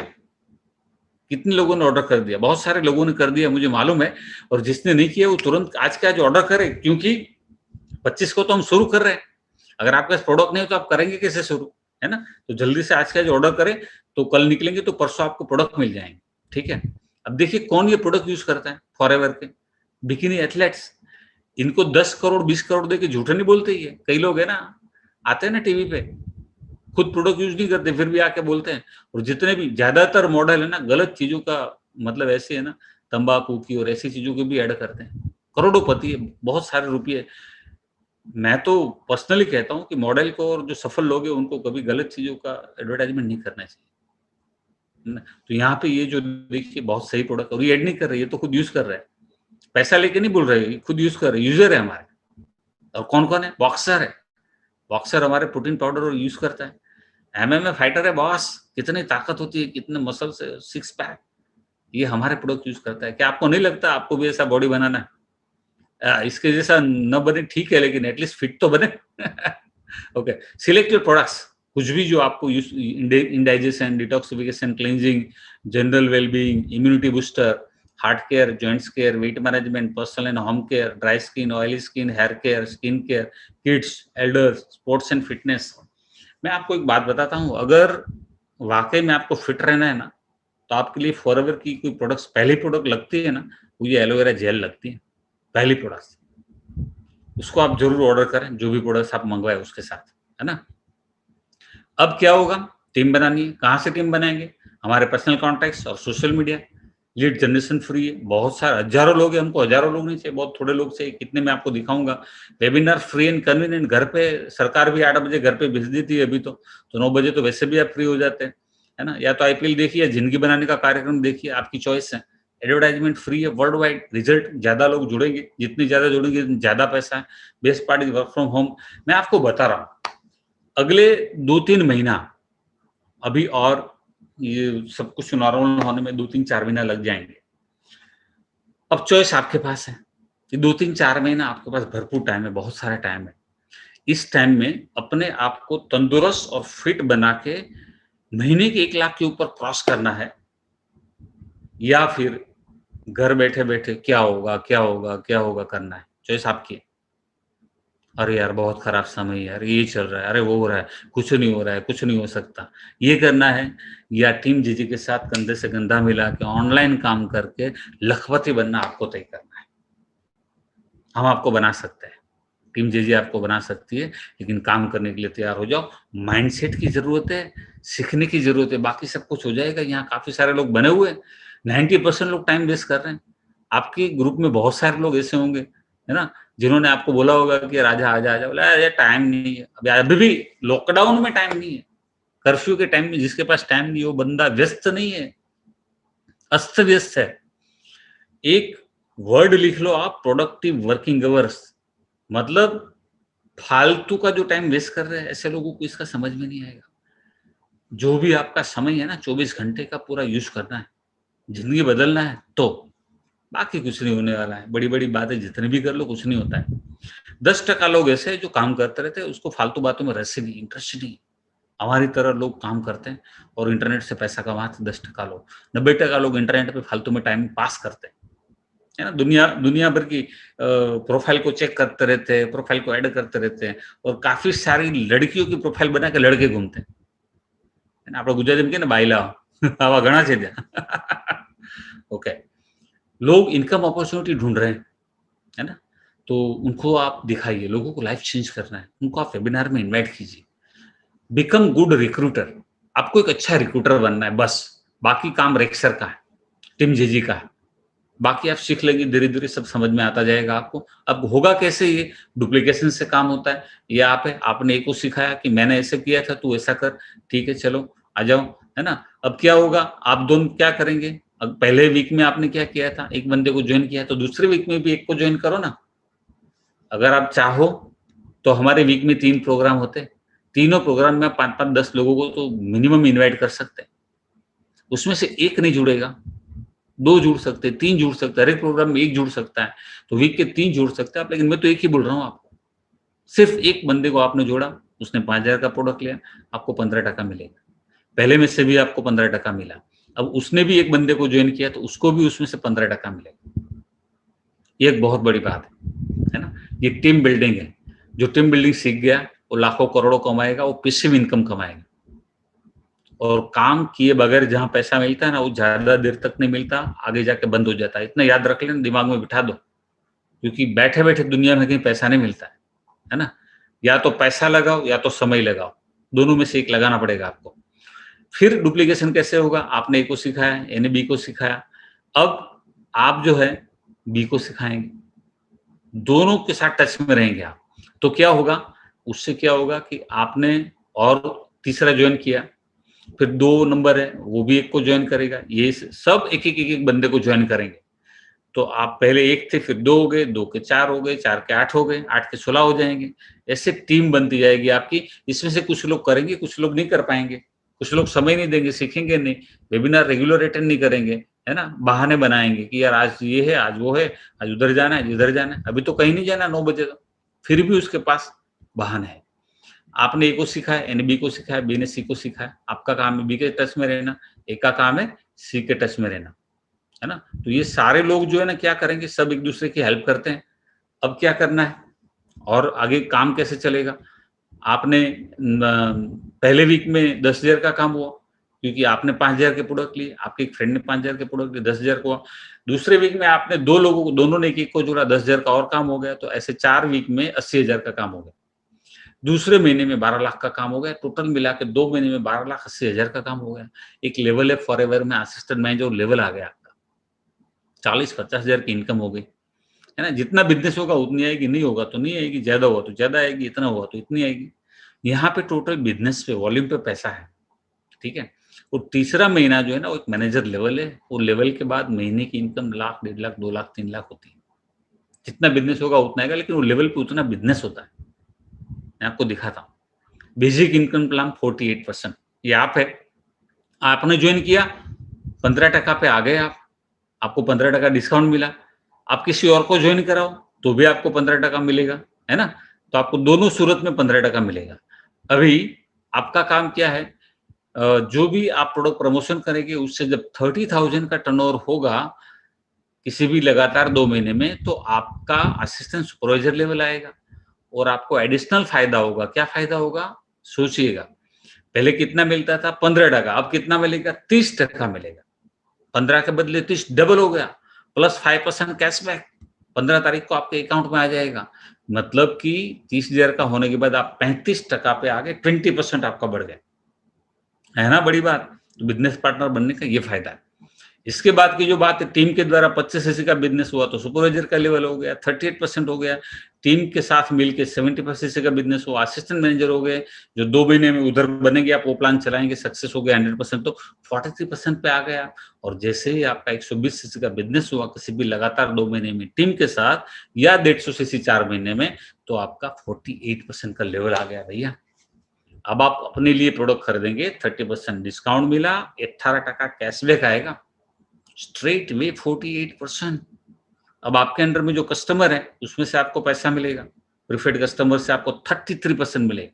कितने लोगों ने ऑर्डर कर दिया? बहुत सारे लोगों ने कर दिया, मुझे मालूम है। और जिसने नहीं किया वो तुरंत आज के आज ऑर्डर करे, क्योंकि 25 को तो हम शुरू कर रहे हैं। अगर आपके पास प्रोडक्ट नहीं हो तो आप करेंगे कैसे शुरू, है ना। तो जल्दी से आज के आज ऑर्डर करें, तो कल निकलेंगे तो परसों आपको प्रोडक्ट मिल जाएंगे, ठीक है। अब देखिए कौन ये प्रोडक्ट यूज करता है, फॉरएवर के बिकिनी एथलेट्स। इनको 10 करोड़ 20 करोड़ देके झूठे नहीं बोलते ये। कई लोग है ना, आते हैं ना टीवी पे, खुद प्रोडक्ट यूज नहीं करते, फिर भी आके बोलते हैं। और जितने भी ज्यादातर मॉडल है ना, गलत चीजों का मतलब ऐसे है ना, तंबाकू की और ऐसी चीजों की भी ऐड करते हैं। करोड़ोंपति है, बहुत सारे रुपये। मैं तो पर्सनली कहता हूँ कि मॉडल को और जो सफल लोग हैं उनको कभी गलत चीजों का एडवर्टाइजमेंट नहीं करना चाहिए, है ना? तो यहाँ पे ये जो देखिए बहुत सही प्रोडक्ट, और ये ऐड नहीं कर रहे, ये तो खुद यूज कर रहे हैं, पैसा लेके नहीं बोल रहे, खुद यूज कर रहे, यूजर है हमारे। और कौन कौन है? बॉक्सर है, बॉक्सर हमारे प्रोटीन पाउडर यूज करता है। एमएमए फाइटर है बॉस, कितनी ताकत होती है, कितने मसल्स है, 6 पैक, ये हमारे प्रोडक्ट यूज करता है। क्या आपको नहीं लगता आपको भी ऐसा बॉडी बनाना है? इसके जैसा न बने ठीक है, लेकिन एटलीस्ट फिट तो बने ओके। सिलेक्टेड प्रोडक्ट्स, कुछ भी जो आपको use, indigestion, detoxification, cleansing, general wellbeing, immunity booster, heart care, joints care, weight management, personal and home care, dry skin, oily skin, hair care, skin care, kids, elders, sports and fitness. मैं आपको एक बात बताता हूँ, अगर वाकई में आपको फिट रहना है ना, तो आपके लिए फॉरएवर की कोई प्रोडक्ट्स, पहली प्रोडक्ट लगती है ना, वो ये एलोवेरा जेल लगती है, पहली प्रोडक्ट। उसको आप जरूर ऑर्डर करें, जो भी प्रोडक्ट्स आप मंगवाए उसके साथ, है ना। अब क्या होगा, टीम बनानी है। कहाँ से टीम बनाएंगे? हमारे पर्सनल कॉन्टैक्ट्स और social media. Lead generation free है, बहुत सारे हजारों लोग हैं, हमको हजारों लोग नहीं चाहिए, बहुत थोड़े लोग चाहिए। कितने मैं आपको दिखाऊंगा। वेबिनार फ्री एंड कन्वीनियंट, घर पे सरकार भी 8 बजे घर पे भेज देती है अभी तो 9 बजे तो वैसे भी आप फ्री हो जाते हैं, है ना। या तो आईपीएल देखिए, जिंदगी बनाने का कार्यक्रम देखिए, आपकी चॉइस है। एडवर्टाइजमेंट फ्री है वर्ल्ड वाइड, रिजल्ट ज्यादा लोग जुड़ेंगे, जितने ज्यादा जुड़ेंगे ज्यादा पैसा है। Best part is work from home. मैं आपको बता रहा हूँ, अगले 2-3 महीना अभी, और ये सब कुछ नॉर्मल होने में 2-3-4 महीना लग जाएंगे। अब चॉइस आपके पास है। ये 2-3-4 महीना आपके पास भरपूर टाइम है, बहुत सारा टाइम है। इस टाइम में अपने आप को तंदुरुस्त और फिट बना के महीने के 1 लाख के ऊपर क्रॉस करना है, या फिर घर बैठे बैठे क्या होगा क्या होगा क्या होगा करना है। चॉइस आपकी है। अरे यार बहुत खराब समय है यार, ये चल रहा है, अरे वो हो रहा है, कुछ नहीं हो रहा है, कुछ नहीं हो सकता, ये करना है, या टीम जीजी के साथ कंधे से कंधा मिला के ऑनलाइन काम करके लखपति बनना आपको तय करना है। हम आपको बना सकते हैं, टीम जीजी आपको बना सकती है, लेकिन काम करने के लिए तैयार हो जाओ। माइंडसेट की जरूरत है, सीखने की जरूरत है, बाकी सब कुछ हो जाएगा। यहाँ काफी सारे लोग बने हुए हैं, 90% लोग टाइम वेस्ट कर रहे हैं। आपके ग्रुप में बहुत सारे लोग ऐसे होंगे, है ना, जिन्होंने आपको बोला होगा कि राजा आजा आजा, बोला यार टाइम नहीं है, अभी भी लॉकडाउन में टाइम नहीं है, कर्फ्यू के टाइम में जिसके पास टाइम नहीं है वो बंदा व्यस्त नहीं है, अस्त व्यस्त है। एक वर्ड लिख लो आप, प्रोडक्टिव वर्किंग आवर्स, मतलब फालतू का जो टाइम वेस्ट कर रहे हैं ऐसे लोगों को इसका समझ में नहीं आएगा। जो भी आपका समय है ना, 24 घंटे का पूरा यूज करना है, जिंदगी बदलना है, तो बाकी कुछ नहीं होने वाला है। बड़ी बड़ी बातें जितनी भी कर लो कुछ नहीं होता है। 10% लोग ऐसे हैं जो काम करते रहते हैं, उसको फालतू बातों में रस नहीं, इंटरेस्ट नहीं। हमारी तरह लोग काम करते हैं और इंटरनेट से पैसा कमाते 10% लोग। 90% लोग इंटरनेट पे फालतू में टाइम पास करते हैं, है ना। दुनिया भर की प्रोफाइल को चेक करते रहते हैं, प्रोफाइल को ऐड करते रहते हैं, और काफी सारी लड़कियों की प्रोफाइल बना के लड़के घूमते हैं। આપણે ગુજરાતીમાં કહે ને બાયલા આવા ઘણા છે ત્યાં। ओके, लोग इनकम अपॉर्चुनिटी ढूंढ रहे हैं, है ना, तो उनको आप दिखाइए। लोगों को लाइफ चेंज करना है, उनको आप वेबिनार में इनवाइट कीजिए। बिकम गुड रिक्रूटर, आपको एक अच्छा रिक्रूटर बनना है बस। बाकी काम रेक्सर का है, टीम जेजी का है। बाकी आप सीख लेंगे, धीरे धीरे सब समझ में आता जाएगा आपको। अब होगा कैसे, ये डुप्लीकेशन से काम होता है। ये आप है, आपने एक को सिखाया कि मैंने ऐसे किया था, तू ऐसा कर, ठीक है चलो आ जाओ, है ना। अब क्या होगा, आप दोनों क्या करेंगे, अब पहले वीक में आपने क्या किया था, एक बंदे को ज्वाइन किया, तो दूसरे वीक में भी एक को ज्वाइन करो ना। अगर आप चाहो तो हमारे वीक में 3 प्रोग्राम होते हैं, तीनों प्रोग्राम में 5-5, 10 लोगों को तो मिनिमम इन्वाइट कर सकते हैं। उसमें से एक नहीं जुड़ेगा, 2 जुड़ सकते हैं, 3 जुड़ सकते हैं, हर एक प्रोग्राम में 1 जुड़ सकता है, तो वीक के 3 जुड़ सकते हैं आप। लेकिन मैं तो एक ही बोल रहा हूँ आपको, सिर्फ एक बंदे को आपने जोड़ा, उसने 5,000 का प्रोडक्ट लिया, आपको 15% मिलेगा। पहले में से भी आपको 15% मिला। अब उसने भी एक बंदे को ज्वाइन किया तो उसको भी उसमें से 15% मिलेगा। ये एक बहुत बड़ी बात है ना। ये टीम बिल्डिंग है। जो टीम बिल्डिंग सीख गया वो लाखों करोड़ों कमाएगा, वो पैसिव इनकम कमाएगा। और काम किए बगैर जहां पैसा मिलता है ना, वो ज्यादा देर तक नहीं मिलता, आगे जाके बंद हो जाता है। इतना याद रख लेना, दिमाग में बिठा दो, क्योंकि बैठे बैठे दुनिया में कहीं पैसा नहीं मिलता है ना। या तो पैसा लगाओ या तो समय लगाओ, दोनों में से एक लगाना पड़ेगा आपको। फिर डुप्लीकेशन कैसे होगा, आपने ए को सिखाया, ए ने बी को सिखाया, अब आप जो है बी को सिखाएंगे, दोनों के साथ टच में रहेंगे आप। तो क्या होगा, उससे क्या होगा कि आपने और तीसरा ज्वाइन किया, फिर 2 नंबर है वो भी एक को ज्वाइन करेगा, ये सब एक बंदे को ज्वाइन करेंगे। तो आप पहले 1 थे, फिर 2 हो गए, 2 के 4 हो गए, 4 के 8 हो गए, 8 के 16 हो जाएंगे। ऐसे टीम बनती जाएगी आपकी। इसमें से कुछ लोग करेंगे, कुछ लोग नहीं कर पाएंगे, कुछ लोग समय नहीं देंगे, सीखेंगे नहीं, वेबिनार रेगुलर अटेंड नहीं करेंगे, है ना, बहाने बनाएंगे कि यार आज ये है, आज वो है, आज उधर जाना है, इधर जाना है, अभी तो कहीं नहीं जाना 9 बजे, तो फिर भी उसके पास बहाने है। आपने ए को सिखाया, ए ने बी को सिखाया, बी ने सी को सिखाया। आपका काम है बी के टच में रहना, ए का काम है सी के टच में रहना, है ना। तो ये सारे लोग जो है ना क्या करेंगे, सब एक दूसरे की हेल्प करते हैं। अब क्या करना है और आगे काम कैसे चलेगा, आपने पहले वीक में 10,000 का काम हुआ, क्योंकि आपने 5,000 के प्रोडक्ट लिए, आपके एक फ्रेंड ने 5,000 के प्रोडक्ट लिए, 10,000 को। दूसरे वीक में आपने 2 लोगों को, दोनों ने एक-एक को जोड़ा, 10,000 का और काम हो गया। तो ऐसे 4 वीक में 80,000 का काम हो गया। दूसरे महीने में 12 लाख का काम हो गया। टोटल मिला के 2 महीने में 12,80,000 का काम हो गया। एक लेवल है फॉरएवर में असिस्टेंट मैनेजर लेवल आ गया आपका। 40-50,000 की इनकम हो गई, है ना? जितना बिज़नेस होगा उतनी आएगी, नहीं होगा तो नहीं आएगी, ज़्यादा हुआ तो ज़्यादा आएगी, इतना हुआ तो इतनी आएगी। यहाँ पे टोटल बिज़नेस पे, वॉल्यूम पे पैसा है, ठीक है? और तीसरा महीना जो है ना, वो एक मैनेजर लेवल है। वो लेवल के बाद महीने की इनकम लाख, 1.5 लाख, 2 लाख, 3 लाख होती है। जितना बिज़नेस होगा उतना आएगा, लेकिन वो लेवल पे उतना बिज़नेस होता है। मैं आपको दिखाता हूँ। बेसिक इनकम प्लान 48%, ये आप है। आपने ज्वाइन किया, 15% पे आ गए आप, आपको 15% डिस्काउंट मिला। आप किसी और को ज्वाइन कराओ, तो भी आपको 15% मिलेगा, है ना? तो आपको दोनों सूरत में 15% मिलेगा। अभी आपका काम क्या है, जो भी आप प्रोडक्ट प्रमोशन करेंगे, उससे जब 30,000 का टर्नओवर होगा, किसी भी लगातार 2 महीने में, तो आपका असिस्टेंट सुपरवाइजर लेवल आएगा और आपको एडिशनल फ़ायदा होगा। क्या फ़ायदा होगा? सोचिएगा। पहले कितना मिलता था? 15%, अब कितना मिलेगा? 30% मिलेगा। 15 के बदले 30 डबल हो गया, प्लस 5% कैशबैक 15 तारीख को आपके अकाउंट में आ जाएगा। मतलब कि 30,000 का होने के बाद आप 35% पे आ गए, 20% आपका बढ़ गया। है ना बड़ी बात? तो बिज़नेस पार्टनर बनने का ये फ़ायदा है। इसके बाद की जो बात है, टीम के द्वारा 25 सीसी का बिज़नेस हुआ तो सुपरवाइजर का लेवल हो गया, 38% हो गया। टीम के साथ मिलके 75 सीसी का बिज़नेस हुआ, असिस्टेंट मैनेजर हो गए, जो 2 महीने में उधर बनेंगे, आप वो प्लान चलाएँगे, सक्सेस हो गया 100%, तो 43% पे आ गए आप। और जैसे ही आपका 120 सीसी का बिज़नेस हुआ किसी भी लगातार 2 महीने में टीम के साथ, या 150 सीसी 4 महीने में, तो आपका 48% का लेवल आ गया भैया। अब आप अपने लिए प्रोडक्ट खरीदेंगे, 30% डिस्काउंट मिला, 18% कैशबैक आएगा, स्ट्रेट वे 48%। अब आपके अंडर में जो कस्टमर है, उसमें से आपको पैसा मिलेगा। प्रीफर्ड कस्टमर से आपको 33% मिलेगा।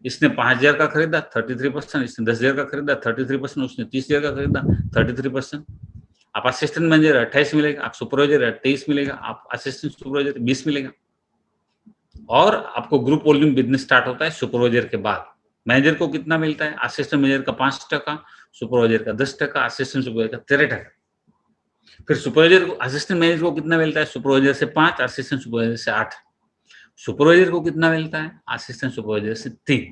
इसने 5,000 का खरीदा, 33%, इसने 10,000 का खरीदा, 33%, उसने 30,000 का खरीदा, 33%। आप असिस्टेंट मैनेजर 28 मिलेगा, आप सुपरवाइजर 23 मिलेगा, आप असिस्टेंट सुपरवाइजर 20 मिलेगा। और आपको ग्रुप वॉल्यूम बिजनेस स्टार्ट होता है सुपरवाइजर के बाद। मैनेजर को कितना मिलता है? असिस्टेंट मैनेजर का 5%, सुपरवाइजर का 10%, असिस्टेंट सुपरवाइजर का 13%। फिर सुपरवाइजर को, असिस्टेंट मैनेजर को कितना मिलता है? सुपरवाइजर से 5, असिस्टेंट सुपरवाइजर से 8। सुपरवाइजर को कितना मिलता है? असिस्टेंट सुपरवाइजर से 3।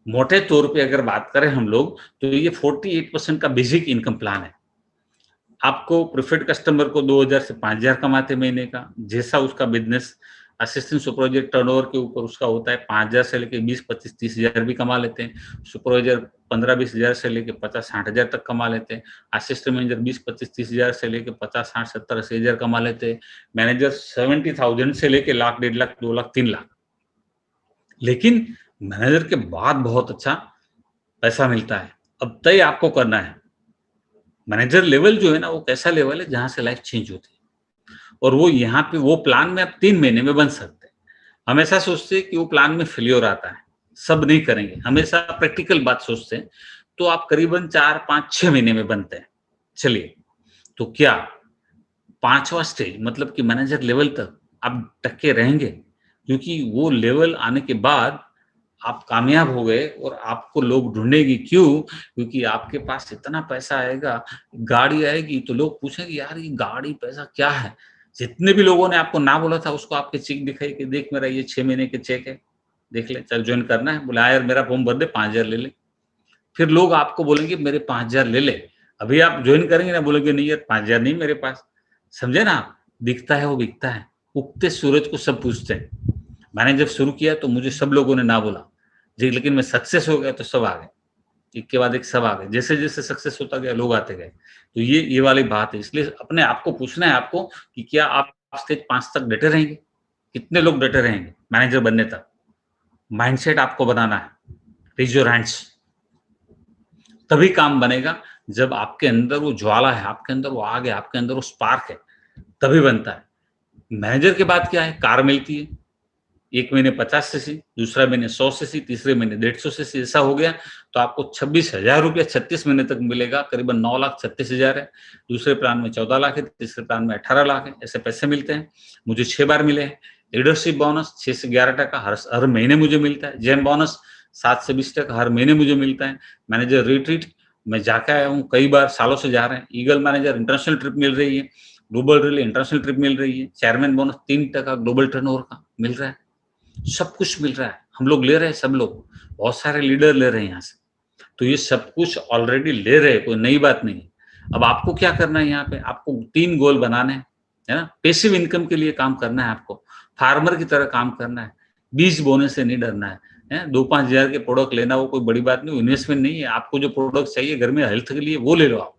मोटे तौर पे अगर बात करें हम लोग, तो ये 48% का बेसिक इनकम प्लान है। आपको प्रीफर्ड कस्टमर को 2,000 से 5,000 कमाते महीने का, जैसा उसका बिजनेस असिस्टेंट सुपरवाइजर टर्नओवर के ऊपर उसका होता है, 5,000 से लेके 20, 25, 30,000 भी कमा लेते हैं। सुपरवाइजर 15-20 हज़ार से लेके 50-60 हज़ार तक कमा लेते हैं। असिस्टेंट मैनेजर 20-25-30 हज़ार से लेके 50, 60, 70, 80 हज़ार कमा लेते हैं। मैनेजर 70,000 से लेके लाख, 1.5 लाख, 2 लाख, 3 लाख। लेकिन मैनेजर के बाद बहुत अच्छा पैसा मिलता है। अब तय आपको करना है। मैनेजर लेवल जो है ना, वो कैसा लेवल है जहाँ से लाइफ चेंज होती है, और वो यहाँ पे वो प्लान में आप 3 महीने में बन सकते हैं। हमेशा सोचते हैं कि वो प्लान में फेल्योर आता है, सब नहीं करेंगे, हमेशा प्रैक्टिकल बात सोचते हैं, तो आप करीबन 4, 5, 6 महीने में बनते हैं। चलिए, तो क्या 5वां स्टेज मतलब कि मैनेजर लेवल तक आप टके रहेंगे? क्योंकि वो लेवल आने के बाद आप कामयाब हो गए और आपको लोग ढूँढेंगे, क्यों? क्योंकि आपके पास इतना पैसा आएगा, गाड़ी आएगी, तो लोग पूछेंगे, यार ये गाड़ी, पैसा क्या है? जितने भी लोगों ने आपको ना बोला था, उसको आपके चेक दिखाई कि देख मेरा ये 6 महीने के चेक है, देख ले, चल जॉइन करना है? बोले हाँ यार, मेरा फॉर्म भर दे, 5,000 ले ले। फिर लोग आपको बोलेंगे मेरे 5,000 ले ले। अभी आप जॉइन करेंगे ना, बोलेंगे नहीं यार 5,000 नहीं मेरे पास। समझे ना आप? दिखता है वो बिकता है। उगते सूरज को सब पूछते हैं। मैंने जब शुरू किया तो मुझे सब लोगों ने ना बोला, जी, लेकिन मैं सक्सेस हो गया तो सब आ गए। एक के बाद एक सब आ गए। जैसे-जैसे सक्सेस होता गया, लोग आते गए। तो ये वाली बात है। इसलिए अपने आप को पूछना है आपको कि क्या आप स्टेज 5 तक डटे रहेंगे? कितने लोग डटे रहेंगे मैनेजर बनने तक? माइंडसेट आपको बनाना है। Raise your hands. तभी काम बनेगा जब आपके अंदर वो ज्वाला है, आपके अंदर वो आग है, आपके अंदर वो स्पार्क है, तभी बनता है। मैनेजर के बाद क्या है? कार मिलती है। 1 महीने 50 सीसी, दूसरा महीने 100 सीसी, तीसरे महीने 150 सीसी, ऐसा हो गया तो आपको 26,000 रुपया 36 महीने तक मिलेगा, करीबन 9,36,000 है। दूसरे प्लान में 14 लाख है, तीसरे प्लान में 18 लाख है, ऐसे पैसे मिलते हैं। मुझे 6 बार मिले हैं। लीडरशिप बोनस 6 से 11% हर महीने मुझे मिलता है। जेम बोनस 7 से 20% हर महीने मुझे मिलता है। मैनेजर रिट्रीट मैं जाके आया हूँ कई बार, सालों से जा रहे हैं। ईगल मैनेजर इंटरनेशनल ट्रिप मिल रही है, ग्लोबल रिले इंटरनेशनल ट्रिप मिल रही है, चेयरमैन बोनस 3% ग्लोबल टर्नओवर का मिल रहा है, सब कुछ मिल रहा है। हम लोग ले रहे हैं, सब लोग, बहुत सारे लीडर ले रहे हैं यहाँ से। तो ये सब कुछ ऑलरेडी ले रहे हैं, कोई नई बात नहीं है। अब आपको क्या करना है यहाँ पे, आपको 3 गोल बनाने हैं, है ना। पैसिव इनकम के लिए काम करना है आपको, फार्मर की तरह काम करना है, बीज बोने से नहीं डरना है। 2-5 हजार के प्रोडक्ट लेना वो कोई बड़ी बात नहीं, इन्वेस्टमेंट नहीं है। आपको जो प्रोडक्ट चाहिए घर में हेल्थ के लिए वो ले लो आप।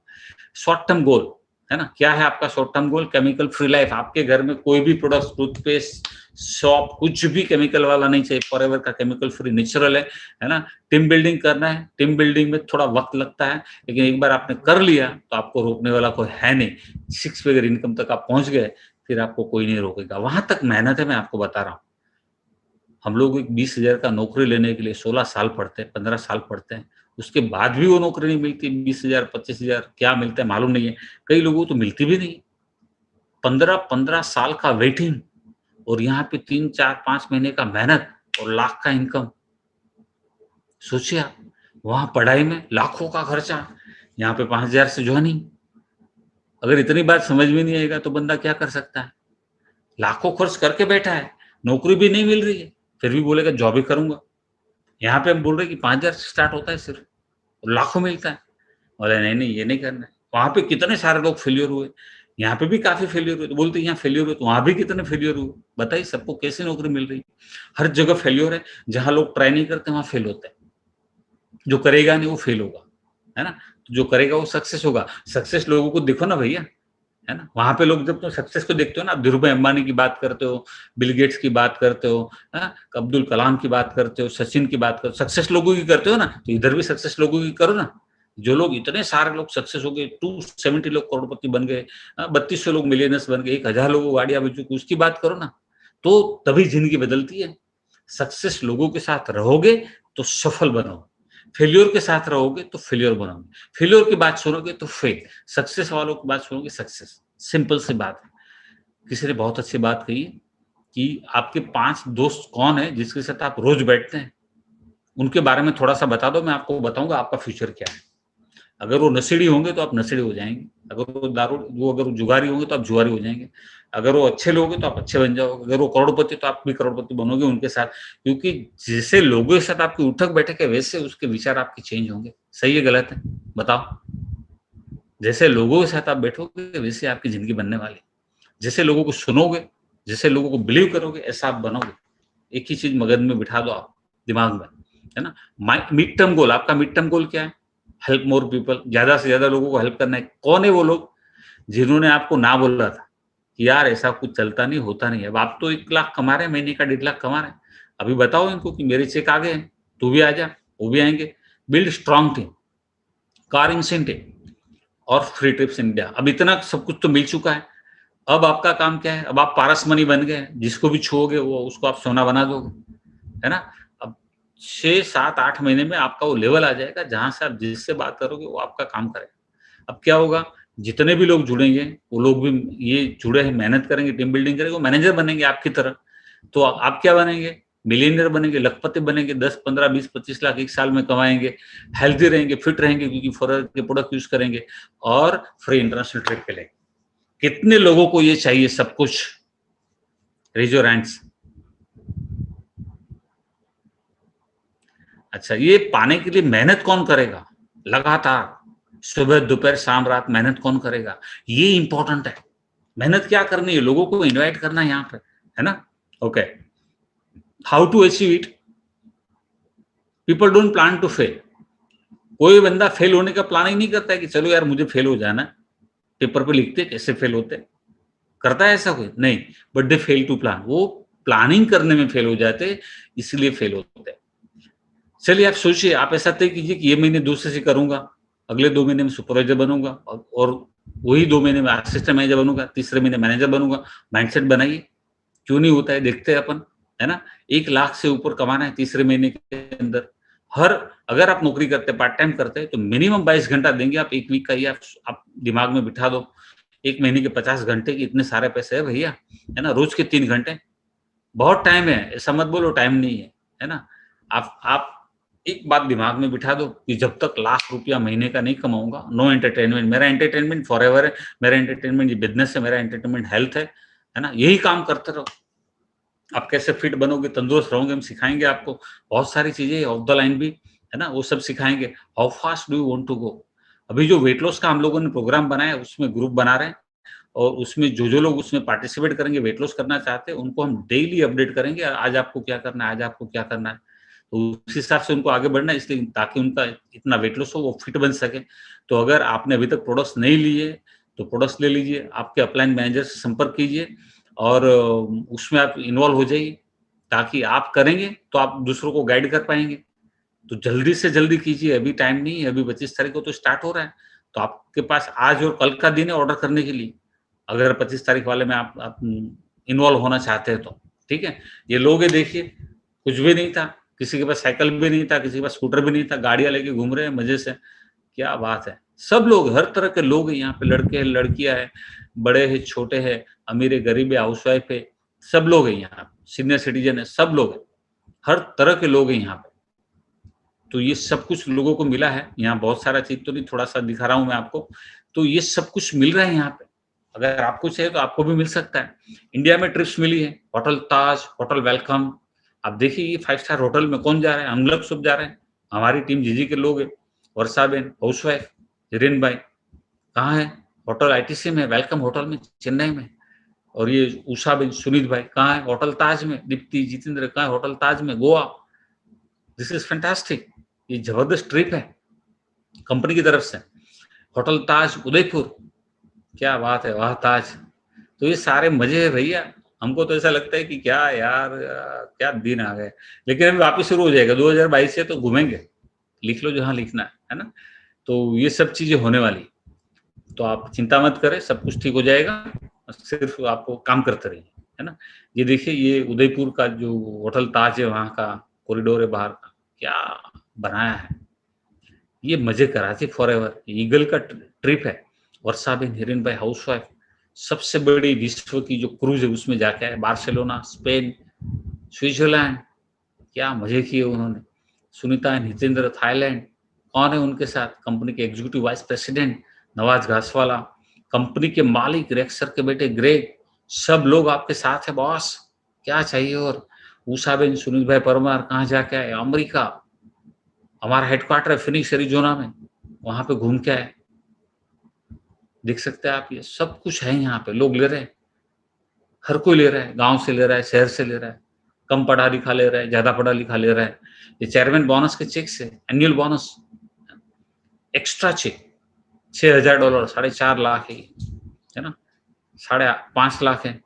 शॉर्ट टर्म गोल, है ना। क्या है आपका short term goal? Chemical free life. आपके घर में कोई भी प्रोडक्ट, टूथपेस्ट, सॉप, कुछ भी केमिकल वाला नहीं चाहिए, फॉरएवर का केमिकल फ्री, नेचुरल है ना। टीम बिल्डिंग करना है, टीम बिल्डिंग में थोड़ा वक्त लगता है, लेकिन एक बार आपने कर लिया तो आपको रोकने वाला कोई है नहीं। 6 फिगर इनकम तक आप पहुंच गए, फिर आपको कोई नहीं रोकेगा। वहां तक मेहनत है, मैं आपको बता रहा हूँ। हम लोग एक 20,000 का नौकरी लेने के लिए 16 साल पढ़ते हैं, 15 साल पढ़ते हैं, उसके बाद भी वो नौकरी नहीं मिलती। 20,000, 25,000 क्या मिलता है मालूम नहीं है, कई लोगों को तो मिलती भी नहीं। 15-15 साल का वेटिंग, और यहाँ पे 3-4-5 महीने का मेहनत और लाख का इनकम। सोचिए आप, वहां पढ़ाई में लाखों का खर्चा, यहाँ पे 5,000 से ज्वाइनिंग। अगर इतनी बात समझ में नहीं आएगा तो बंदा क्या कर सकता है? लाखों खर्च करके बैठा है, नौकरी भी नहीं मिल रही है, फिर भी बोलेगा जॉब ही करूंगा। यहाँ पे हम बोल रहे हैं कि 5,000 से स्टार्ट होता है सिर्फ, और लाखों मिलता है। बोले नहीं नहीं, ये नहीं करना है। वहां पे कितने सारे लोग फेलियर हुए, यहाँ पे भी काफी फेलियर हुए, तो बोलते हैं यहाँ फेलियर हुए, तो वहां भी कितने फेलियर हुए। बताइए, सबको कैसे नौकरी मिल रही? हर जगह फेलियर है, जहां लोग ट्राई नहीं करते वहां फेल होते हैं। जो करेगा नहीं वो फेल होगा, है ना। तो जो करेगा वो सक्सेस होगा। सक्सेस लोगों को देखो ना भैया, है ना। वहां पे लोग जब तुम सक्सेस को देखते हो ना, आप धीरूभाई अंबानी की बात करते हो, बिल गेट्स की बात करते हो, अब्दुल कलाम की बात करते हो, सचिन की बात करते हो, सक्सेस लोगों की करते हो ना, तो इधर भी सक्सेस लोगों की करो ना। जो लोग, इतने सारे लोग सक्सेस हो गए, 270 लोग करोड़पति बन गए, 3200 लोग मिलियनर्स बन गए, 1,000 लोगों गाड़ियां बेच चुकी, उसकी बात करो ना। तो तभी जिंदगी बदलती है। सक्सेस लोगों के साथ रहोगे तो सफल बनोगे, फेल्योर के साथ रहोगे तो फेल्योर बनोगे, फेल्योर की बात सुनोगे तो फेल, सक्सेस वालों की बात सुनोगे सक्सेस। सिंपल सी बात है। किसी ने बहुत अच्छी बात कही कि आपके 5 दोस्त कौन है जिसके साथ आप रोज बैठते हैं, उनके बारे में थोड़ा सा बता दो, मैं आपको बताऊंगा आपका फ्यूचर क्या है। अगर वो नशेड़ी होंगे तो आप नशेड़ी हो जाएंगे, अगर वो जुगारी होंगे तो आप जुआरी हो जाएंगे, अगर वो अच्छे लोग हैं तो आप अच्छे बन जाओगे, अगर वो करोड़पति तो आप भी करोड़पति बनोगे उनके साथ। क्योंकि जैसे लोगों के साथ आपकी उठक बैठक है, वैसे उसके विचार आपके चेंज होंगे। सही है गलत है बताओ? जैसे लोगों के साथ आप बैठोगे वैसे आपकी जिंदगी बनने वाली। जैसे लोगों को सुनोगे, जैसे लोगों को बिलीव करोगे, ऐसा आप बनोगे। एक ही चीज मगज में बिठा दो आप दिमाग में, है ना। मिड टर्म गोल, आपका मिड टर्म गोल क्या है? हेल्प मोर पीपल, ज्यादा से ज्यादा लोगों को हेल्प करना है। कौन है वो लोग जिन्होंने आपको ना बोला था कि यार ऐसा कुछ चलता नहीं, होता नहीं है। अब आप तो 1 लाख कमा रहे हैं, महीने का 1.5 लाख कमा रहे हैं, अभी बताओ इनको कि मेरे चेक आ गए हैं, तू भी आ जा, वो भी आएंगे। Build strong team, car incentive और फ्री ट्रिप्स इंडिया। अब इतना सब कुछ तो मिल चुका है, अब आपका काम क्या है? अब आप पारस मनी बन गए, जिसको भी छुओगे वो उसको आप सोना बना दोगे, है ना। अब 6, 7, 8 महीने में आपका वो लेवल आ जाएगा जहां से आप जिससे बात करोगे वो आपका काम करेगा। अब क्या होगा, जितने भी लोग जुड़ेंगे वो लोग भी ये जुड़े हैं, मेहनत करेंगे, टीम बिल्डिंग करेंगे, वो मैनेजर बनेंगे आपकी तरह। तो आप क्या बनेंगे? मिलियनर बनेंगे, लखपति बनेंगे, 10, 15, 20, 25 लाख एक साल में कमाएंगे, हेल्थी रहेंगे, फिट रहेंगे क्योंकि फॉरएवर के प्रोडक्ट यूज करेंगे, और फ्री इंटरनेशनल ट्रिप पे लेंगे। कितने लोगों को ये चाहिए सब कुछ? Raise your hands. अच्छा, ये पाने के लिए मेहनत कौन करेगा? लगातार सुबह दोपहर शाम रात मेहनत कौन करेगा? ये इंपॉर्टेंट है। मेहनत क्या करनी है? लोगों को इनवाइट करना है यहाँ पे, है ना। Okay, how to achieve it? People don't plan to fail. कोई बंदा फेल होने का प्लान ही नहीं करता है कि चलो यार मुझे फेल हो जाना। पेपर पे लिखते कैसे फेल होते, करता है ऐसा कोई? नहीं, but they fail to plan. वो प्लानिंग करने में फेल हो जाते, इसलिए फेल होते हैं। चलिए आप सोचिए, आप ऐसा तय कीजिए कि ये महीने दूसरे से करूंगा, अगले 2 महीने में सुपरवाइजर बनूंगा, और वही 2 महीने में असिस्टेंट मैनेजर बनूंगा, तीसरे महीने मैनेजर बनूंगा। माइंडसेट बनाइए, क्यों नहीं होता है देखते हैं अपन, है ना। 1 लाख से ऊपर कमाना है तीसरे महीने के अंदर। अगर आप नौकरी करते हैं, पार्ट टाइम करते हैं, तो मिनिमम 22 घंटा देंगे आप एक वीक का। ही आप दिमाग में बिठा दो, 1 महीने के 50 घंटे की इतने सारे पैसे है भैया, है ना। रोज के 3 घंटे बहुत टाइम है, ऐसा मत बोलो टाइम नहीं है, है ना। आप एक बात दिमाग में बिठा दो कि जब तक लाख रुपया महीने का नहीं कमाऊंगा, नो एंटरटेनमेंट। मेरा एंटरटेनमेंट फॉरएवर है, मेरा एंटरटेनमेंट ये बिजनेस है, मेरा एंटरटेनमेंट हेल्थ है ना। यही काम करते रहो। आप कैसे फिट बनोगे, तंदुरुस्त रहोगे, हम सिखाएंगे आपको बहुत सारी चीजें ऑफ द लाइन भी, है ना, वो सब सिखाएंगे। How fast do you want to go. अभी जो वेट लॉस का हम लोगों ने प्रोग्राम बनाया, उसमें ग्रुप बना रहे हैं, और उसमें जो लोग उसमें पार्टिसिपेट करेंगे, वेट लॉस करना चाहते हैं, उनको हम डेली अपडेट करेंगे, आज आपको क्या करना है, आज आपको क्या करना है। तो उस हिसाब से उनको आगे बढ़ना है, इसलिए ताकि उनका इतना वेट लॉस हो, वो फिट बन सके। तो अगर आपने अभी तक प्रोडक्ट्स नहीं लिए तो प्रोडक्ट्स ले लीजिए, आपके अपलाइन मैनेजर से संपर्क कीजिए और उसमें आप इन्वॉल्व हो जाइए, ताकि आप करेंगे तो आप दूसरों को गाइड कर पाएंगे। तो जल्दी से जल्दी कीजिए, अभी टाइम नहीं है, अभी 25 तारीख को तो स्टार्ट हो रहा है, तो आपके पास आज और कल का दिन है ऑर्डर करने के लिए, अगर 25 तारीख वाले में आप इन्वॉल्व होना चाहते हैं तो। ठीक है, ये लोग देखिए, कुछ भी नहीं था, किसी के पास साइकिल भी नहीं था, किसी के पास स्कूटर भी नहीं था, गाड़ियां लेके घूम रहे हैं मजे से। क्या बात है, सब लोग, हर तरह के लोग हैं यहाँ पे, लड़के हैं, लड़कियां हैं, बड़े हैं, छोटे हैं, अमीर है, गरीब है, हाउसवाइफ है, सब लोग हैं यहाँ, सीनियर सिटीजन है, सब लोग हैं, हर तरह के लोग हैं यहाँ पे। तो ये सब कुछ लोगों को मिला है यहाँ, बहुत सारा चीज तो नहीं, थोड़ा सा दिखा रहा हूँ मैं आपको। तो ये सब कुछ मिल रहा है यहाँ पे, अगर आपको चाहिए तो आपको भी मिल सकता है। इंडिया में ट्रिप्स मिली है, होटल ताज, होटल वेलकम। आप देखिए ये 5 स्टार होटल में कौन जा रहा है, हम लोग सब जा रहे हैं, हमारी टीम जीजी के लोग है, वर्षा बेन हाउसवाइफ, हिरेन भाई कहाँ है, होटल आईटीसी में, वेलकम होटल में चेन्नई में। और ये उषा बेन, सुनीत भाई कहाँ है, होटल ताज में, दीप्ति जितेंद्र कहाँ है, होटल ताज में गोवा। दिस इज फैंटास्टिक, ये जबरदस्त ट्रिप है कंपनी की तरफ से। होटल ताज उदयपुर, क्या बात है, वाह ताज। तो ये सारे मजे है भैया, हमको तो ऐसा लगता है कि क्या यार, क्या दिन आ गए। लेकिन अभी वापस शुरू हो जाएगा 2022 से, तो घूमेंगे, लिख लो जहां लिखना है ना। तो ये सब चीजें होने वाली, तो आप चिंता मत करें, सब कुछ ठीक हो जाएगा, सिर्फ आपको काम करते रहिए, है ना। ये देखिए, ये उदयपुर का जो होटल ताज है, वहां का कॉरिडोर है बाहर का, क्या बनाया है, ये मजे कराची फॉरएवर ईगल का ट्रिप है। वर्षा बेन, हिरेन भाई हाउसवाइफ, सबसे बड़ी विश्व की जो क्रूज है उसमें जाके आए, बार्सिलोना, स्पेन, स्विट्जरलैंड, क्या मजे किए उन्होंने। सुनीता एंड हितेंद्र थाईलैंड, कौन है उनके साथ, कंपनी के executive vice president Nawaz Ghaswala, company के मालिक रेक्सर के बेटे ग्रेग, सब लोग आपके साथ है बॉस, क्या चाहिए और। उषा बेन, सुनील भाई परमार कहाँ जाके आए, अमेरिका, हमारा हेडक्वार्टर है फिनिक्स एरिजोना में, वहां पे घूम के आए। देख सकते हैं आप, ये सब कुछ है यहाँ पे, लोग ले रहे हैं, हर कोई ले रहा है, गांव से ले रहा है, शहर से ले रहा है, कम पढ़ा लिखा ले रहा है, ज्यादा पढ़ा लिखा ले रहा है। ये चेयरमैन बोनस के चेक से, annual bonus, extra cheque $6,000, 4.5 lakh है ना, 5.5 लाख है,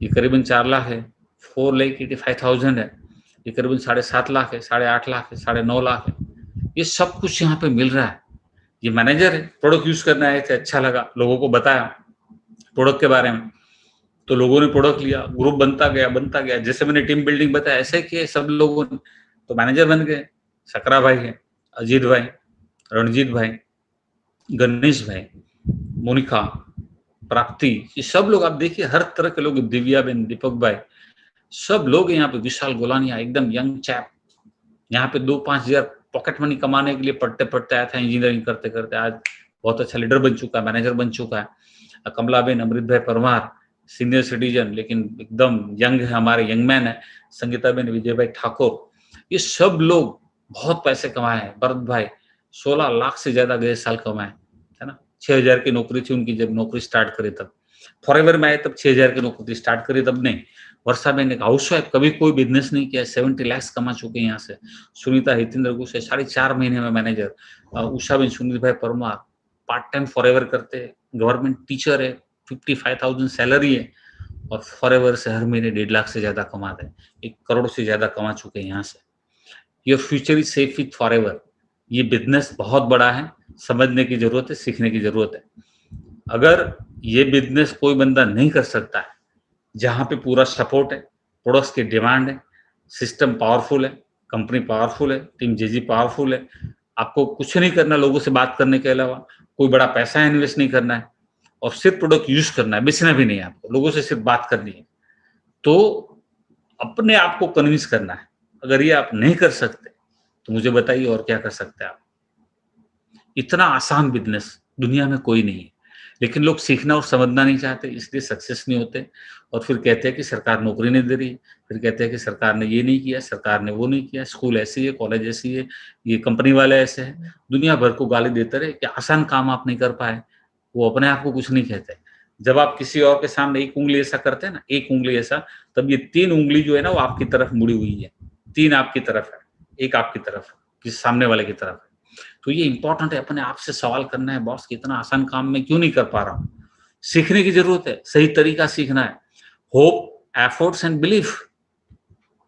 ये करीबन 4 लाख है, 4,85,000 है, ये करीबन 7.5 लाख है, 8.5 लाख है, 9.5 लाख है। ये सब कुछ यहाँ पे मिल रहा है। ये मैनेजर है, प्रोडक्ट यूज करने आए थे, अच्छा लगा, लोगों को बताया प्रोडक्ट के बारे में, तो लोगों ने प्रोडक्ट लिया, ग्रुप बनता गया, जैसे मैंने टीम बिल्डिंग बताया ऐसे किए सब लोगों ने, तो मैनेजर बन गए। सकरा भाई है, अजीत भाई, रणजीत भाई, गणेश भाई, मोनिका, प्राप्ति, ये सब लोग आप देखिए, हर तरह के लोग, दिव्या बेन, दीपक भाई, सब लोग यहाँ पे, विशाल गोलानिया एकदम यंग चैप, यहाँ पे 2-5 हजार पॉकेट मनी कमाने के लिए पढ़ते आया था, इंजीनियरिंग करते करते आज बहुत अच्छा लीडर बन चुका है, मैनेजर बन चुका है। कमला बेन, अमृत भाई परमार, सीनियर सिटीजन लेकिन एकदम यंग है, हमारे यंग मैन है। संगीता बेन, विजय भाई ठाकुर, ये सब लोग बहुत पैसे कमाए हैं। भरत भाई 16 लाख से ज्यादा गए साल कमाए, है ना। 6,000 की नौकरी थी उनकी जब नौकरी स्टार्ट करी, तब फॉरएवर में आए तब 6,000 की नौकरी स्टार्ट करी, तब नहीं। वर्षा बेन एक हाउसवाइफ, कभी कोई बिजनेस नहीं किया, 70 लाख कमा चुके हैं यहाँ से। सुनीता हितेंद्र गुस्से 4.5 महीने में मैनेजर। उषा बेन, सुनील भाई परमार पार्ट टाइम फॉरएवर करते हैं, गवर्नमेंट टीचर है, 55,000 सैलरी है, और फॉरएवर से हर महीने 1.5 लाख से ज्यादा कमाते हैं, 1 करोड़ से ज्यादा कमा चुके हैं यहाँ से। Your future is safe with forever. ये बिजनेस बहुत बड़ा है, समझने की जरूरत है, सीखने की जरूरत है। अगर ये बिजनेस कोई बंदा नहीं कर सकता है, जहां पे पूरा सपोर्ट है, प्रोडक्ट्स की डिमांड है, सिस्टम पावरफुल है, कंपनी पावरफुल है, टीम जीजी पावरफुल है, आपको कुछ नहीं करना लोगों से बात करने के अलावा, कोई बड़ा पैसा इन्वेस्ट नहीं करना है, और सिर्फ प्रोडक्ट यूज करना है, बेचना भी नहीं है आपको, लोगों से सिर्फ बात करनी है। तो अपने आप को कन्विंस करना है। अगर ये आप नहीं कर सकते तो मुझे बताइए और क्या कर सकते हैं आप। इतना आसान बिजनेस दुनिया में कोई नहीं है, लेकिन लोग सीखना और समझना नहीं चाहते, इसलिए सक्सेस नहीं होते। और फिर कहते हैं कि सरकार नौकरी नहीं दे रही, फिर कहते हैं कि सरकार ने ये नहीं किया, सरकार ने वो नहीं किया, स्कूल ऐसी है, कॉलेज ऐसी है, ये कंपनी वाले ऐसे हैं, दुनिया भर को गाली देते रहे कि आसान काम आप नहीं कर पाए। वो अपने आप को कुछ नहीं कहते। जब आप किसी और के सामने एक उँगली ऐसा करते हैं ना, एक उँगली ऐसा, तब ये 3 उँगली जो है ना वो आपकी तरफ मुड़ी हुई है, 3 आपकी तरफ है, 1 आपकी तरफ है, किसी सामने वाले की तरफ है। तो ये इंपॉर्टेंट है, अपने आप से सवाल करना है, बॉस कितना आसान काम मैं क्यों नहीं कर पा रहा हूँ। सीखने की जरूरत है, सही तरीका सीखना है। होप, एफर्ट्स एंड बिलीफ,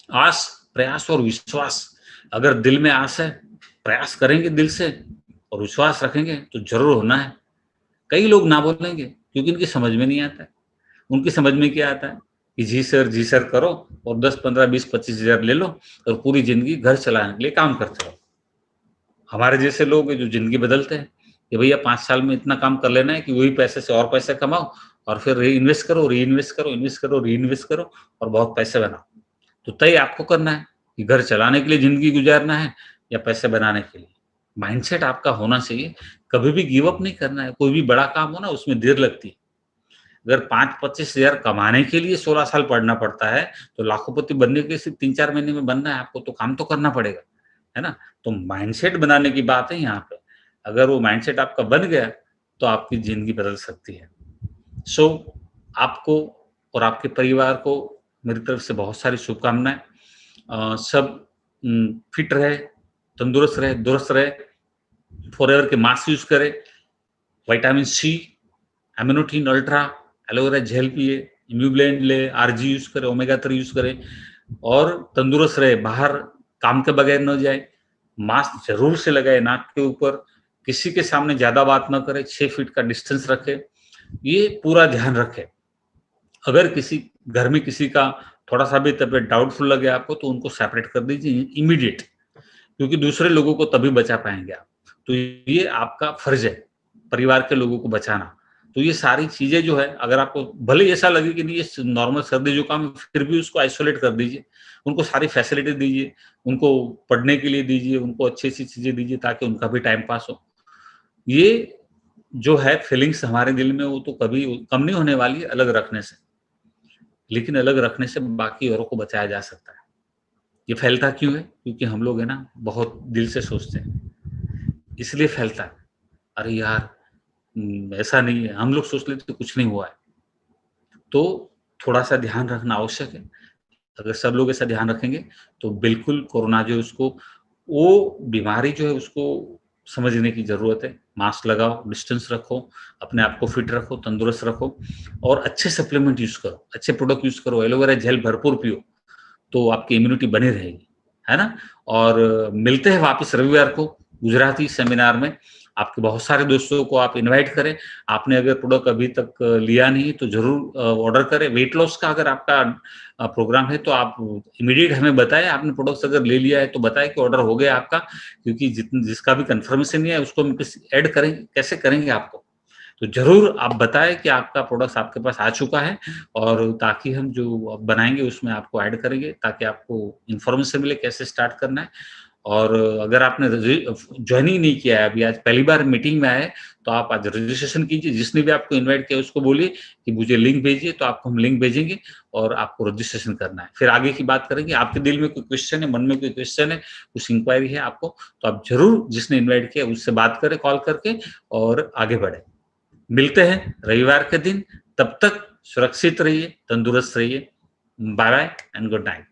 आस, प्रयास और विश्वास। अगर दिल में आस है, प्रयास करेंगे दिल से और विश्वास रखेंगे तो जरूर होना है। कई लोग ना बोलेंगे क्योंकि इनकी समझ में नहीं आता है। उनकी समझ में क्या आता है कि जी सर करो और 10, 15, 20, 25 हजार ले लो और पूरी जिंदगी घर चलाने के लिए काम करते रहो। हमारे जैसे लोग हैं जो जिंदगी बदलते हैं कि भैया 5 साल में इतना काम कर लेना है कि वही पैसे से और पैसे कमाओ और फिर री इन्वेस्ट करो, री इन्वेस्ट करो, इन्वेस्ट करो, री इन्वेस्ट करो और बहुत पैसे बनाओ। तो तय आपको करना है कि घर चलाने के लिए जिंदगी गुजारना है या पैसे बनाने के लिए। माइंडसेट आपका होना चाहिए, कभी भी गिव अप नहीं करना है। कोई भी बड़ा काम हो ना उसमें देर लगती है। अगर 5-25 हजार कमाने के लिए 16 साल पढ़ना पड़ता है, तो लाखोंपति बनने के लिए सिर्फ 3-4 महीने में बनना है आपको, तो काम तो करना पड़ेगा, है ना? तो माइंडसेट बनाने की बात है यहाँ पे। अगर वो माइंडसेट आपका बन गया, तो आपकी ज़िंदगी बदल सकती है। सो आपको और आपके परिवार को मेरी तरफ से बहुत सारी शुभकामनाएँ। सब फिट रहे, तंदुरुस्त रहे, दुरुस्त रहे, फॉरएवर के मास्क यूज़ करें, vitamin C, Aminotone ultra, aloe vera पिए, इम्यूब्लेंट ले, आरजी यूज़ करें, ओमेगा 3 यूज़ करें और तंदुरुस्त रहे। बाहर काम के बगैर न जाए, मास्क ज़रूर से लगाए नाक के ऊपर, किसी के सामने ज़्यादा बात न करें, 6 फीट का डिस्टेंस रखें, ये पूरा ध्यान रखें। अगर किसी घर में किसी का थोड़ा-सा भी तबीयत डाउटफुल लगे आपको, तो उनको सेपरेट कर दीजिए इमीडिएट, क्योंकि दूसरे लोगों को तभी बचा पाएँगे आप। तो ये आपका फ़र्ज़ है, परिवार के लोगों को बचाना। तो ये सारी चीज़ें जो है, अगर आपको भले ही ऐसा लगे कि नहीं ये नॉर्मल सर्दी-जुकाम है, फिर भी उसको आइसोलेट कर दीजिए। उनको सारी फैसिलिटी दीजिए, उनको पढ़ने के लिए दीजिए, उनको अच्छी-अच्छी चीज़ें दीजिए ताकि उनका भी टाइम पास हो। ये जो है फीलिंग्स हमारे दिल में, वो तो कभी कम नहीं होने वाली है अलग रखने से। लेकिन अलग रखने से बाकी औरों को बचाया जा सकता है। ये फैलता क्यों है? क्योंकि हम लोग है ना बहुत दिल से सोचते हैं, इसलिए फैलता है। अरे यार ऐसा नहीं है, हम लोग सोच लेते तो कुछ नहीं हुआ है। तो थोड़ा-सा ध्यान रखना आवश्यक है। अगर सब लोग ऐसा ध्यान रखेंगे तो बिल्कुल कोरोना जो है उसको, वो बीमारी जो है उसको समझने की ज़रूरत है। मास्क लगाओ, डिस्टेंस रखो, अपने आप को फिट रखो, तंदुरुस्त रखो और अच्छे सप्लीमेंट यूज़ करो, अच्छे प्रोडक्ट यूज़ करो, एलोवेरा जेल भरपूर पियो, तो आपकी इम्यूनिटी बनी रहेगी, है ना? और मिलते हैं वापस रविवार को गुजराती सेमिनार में। आपके बहुत सारे दोस्तों को आप इनवाइट करें। आपने अगर प्रोडक्ट अभी तक लिया नहीं तो ज़रूर ऑर्डर करें। वेट लॉस का अगर आपका प्रोग्राम है तो आप इमीडिएट हमें बताएँ। आपने प्रोडक्ट्स अगर ले लिया है तो बताएँ कि ऑर्डर हो गया आपका, क्योंकि जिसका भी कन्फर्मेशन नहीं है उसको हम ऐड करेंगे, कैसे करेंगे आपको? तो ज़रूर आप बताएँ कि आपका प्रोडक्ट्स आपके पास आ चुका है और ताकि हम जो बनाएँगे उसमें आपको ऐड करेंगे, ताकि आपको इन्फॉर्मेशन मिले कैसे स्टार्ट करना है। और अगर आपने जॉइन ही नहीं किया है अभी, आज पहली बार मीटिंग में आए, तो आप आज रजिस्ट्रेशन कीजिए। जिसने भी आपको इनवाइट किया उसको बोलिए कि मुझे लिंक भेजिए, तो आपको हम लिंक भेजेंगे और आपको रजिस्ट्रेशन करना है। फिर आगे की बात करेंगे। आपके दिल में कोई क्वेश्चन है, मन में कोई क्वेश्चन है, कुछ इंक्वायरी है आपको, तो आप ज़रूर जिसने इनवाइट किया उससे बात करें कॉल करके और आगे बढ़ें। मिलते हैं रविवार के दिन, तब तक सुरक्षित रहिए, तंदुरुस्त रहिए। Bye bye and good night.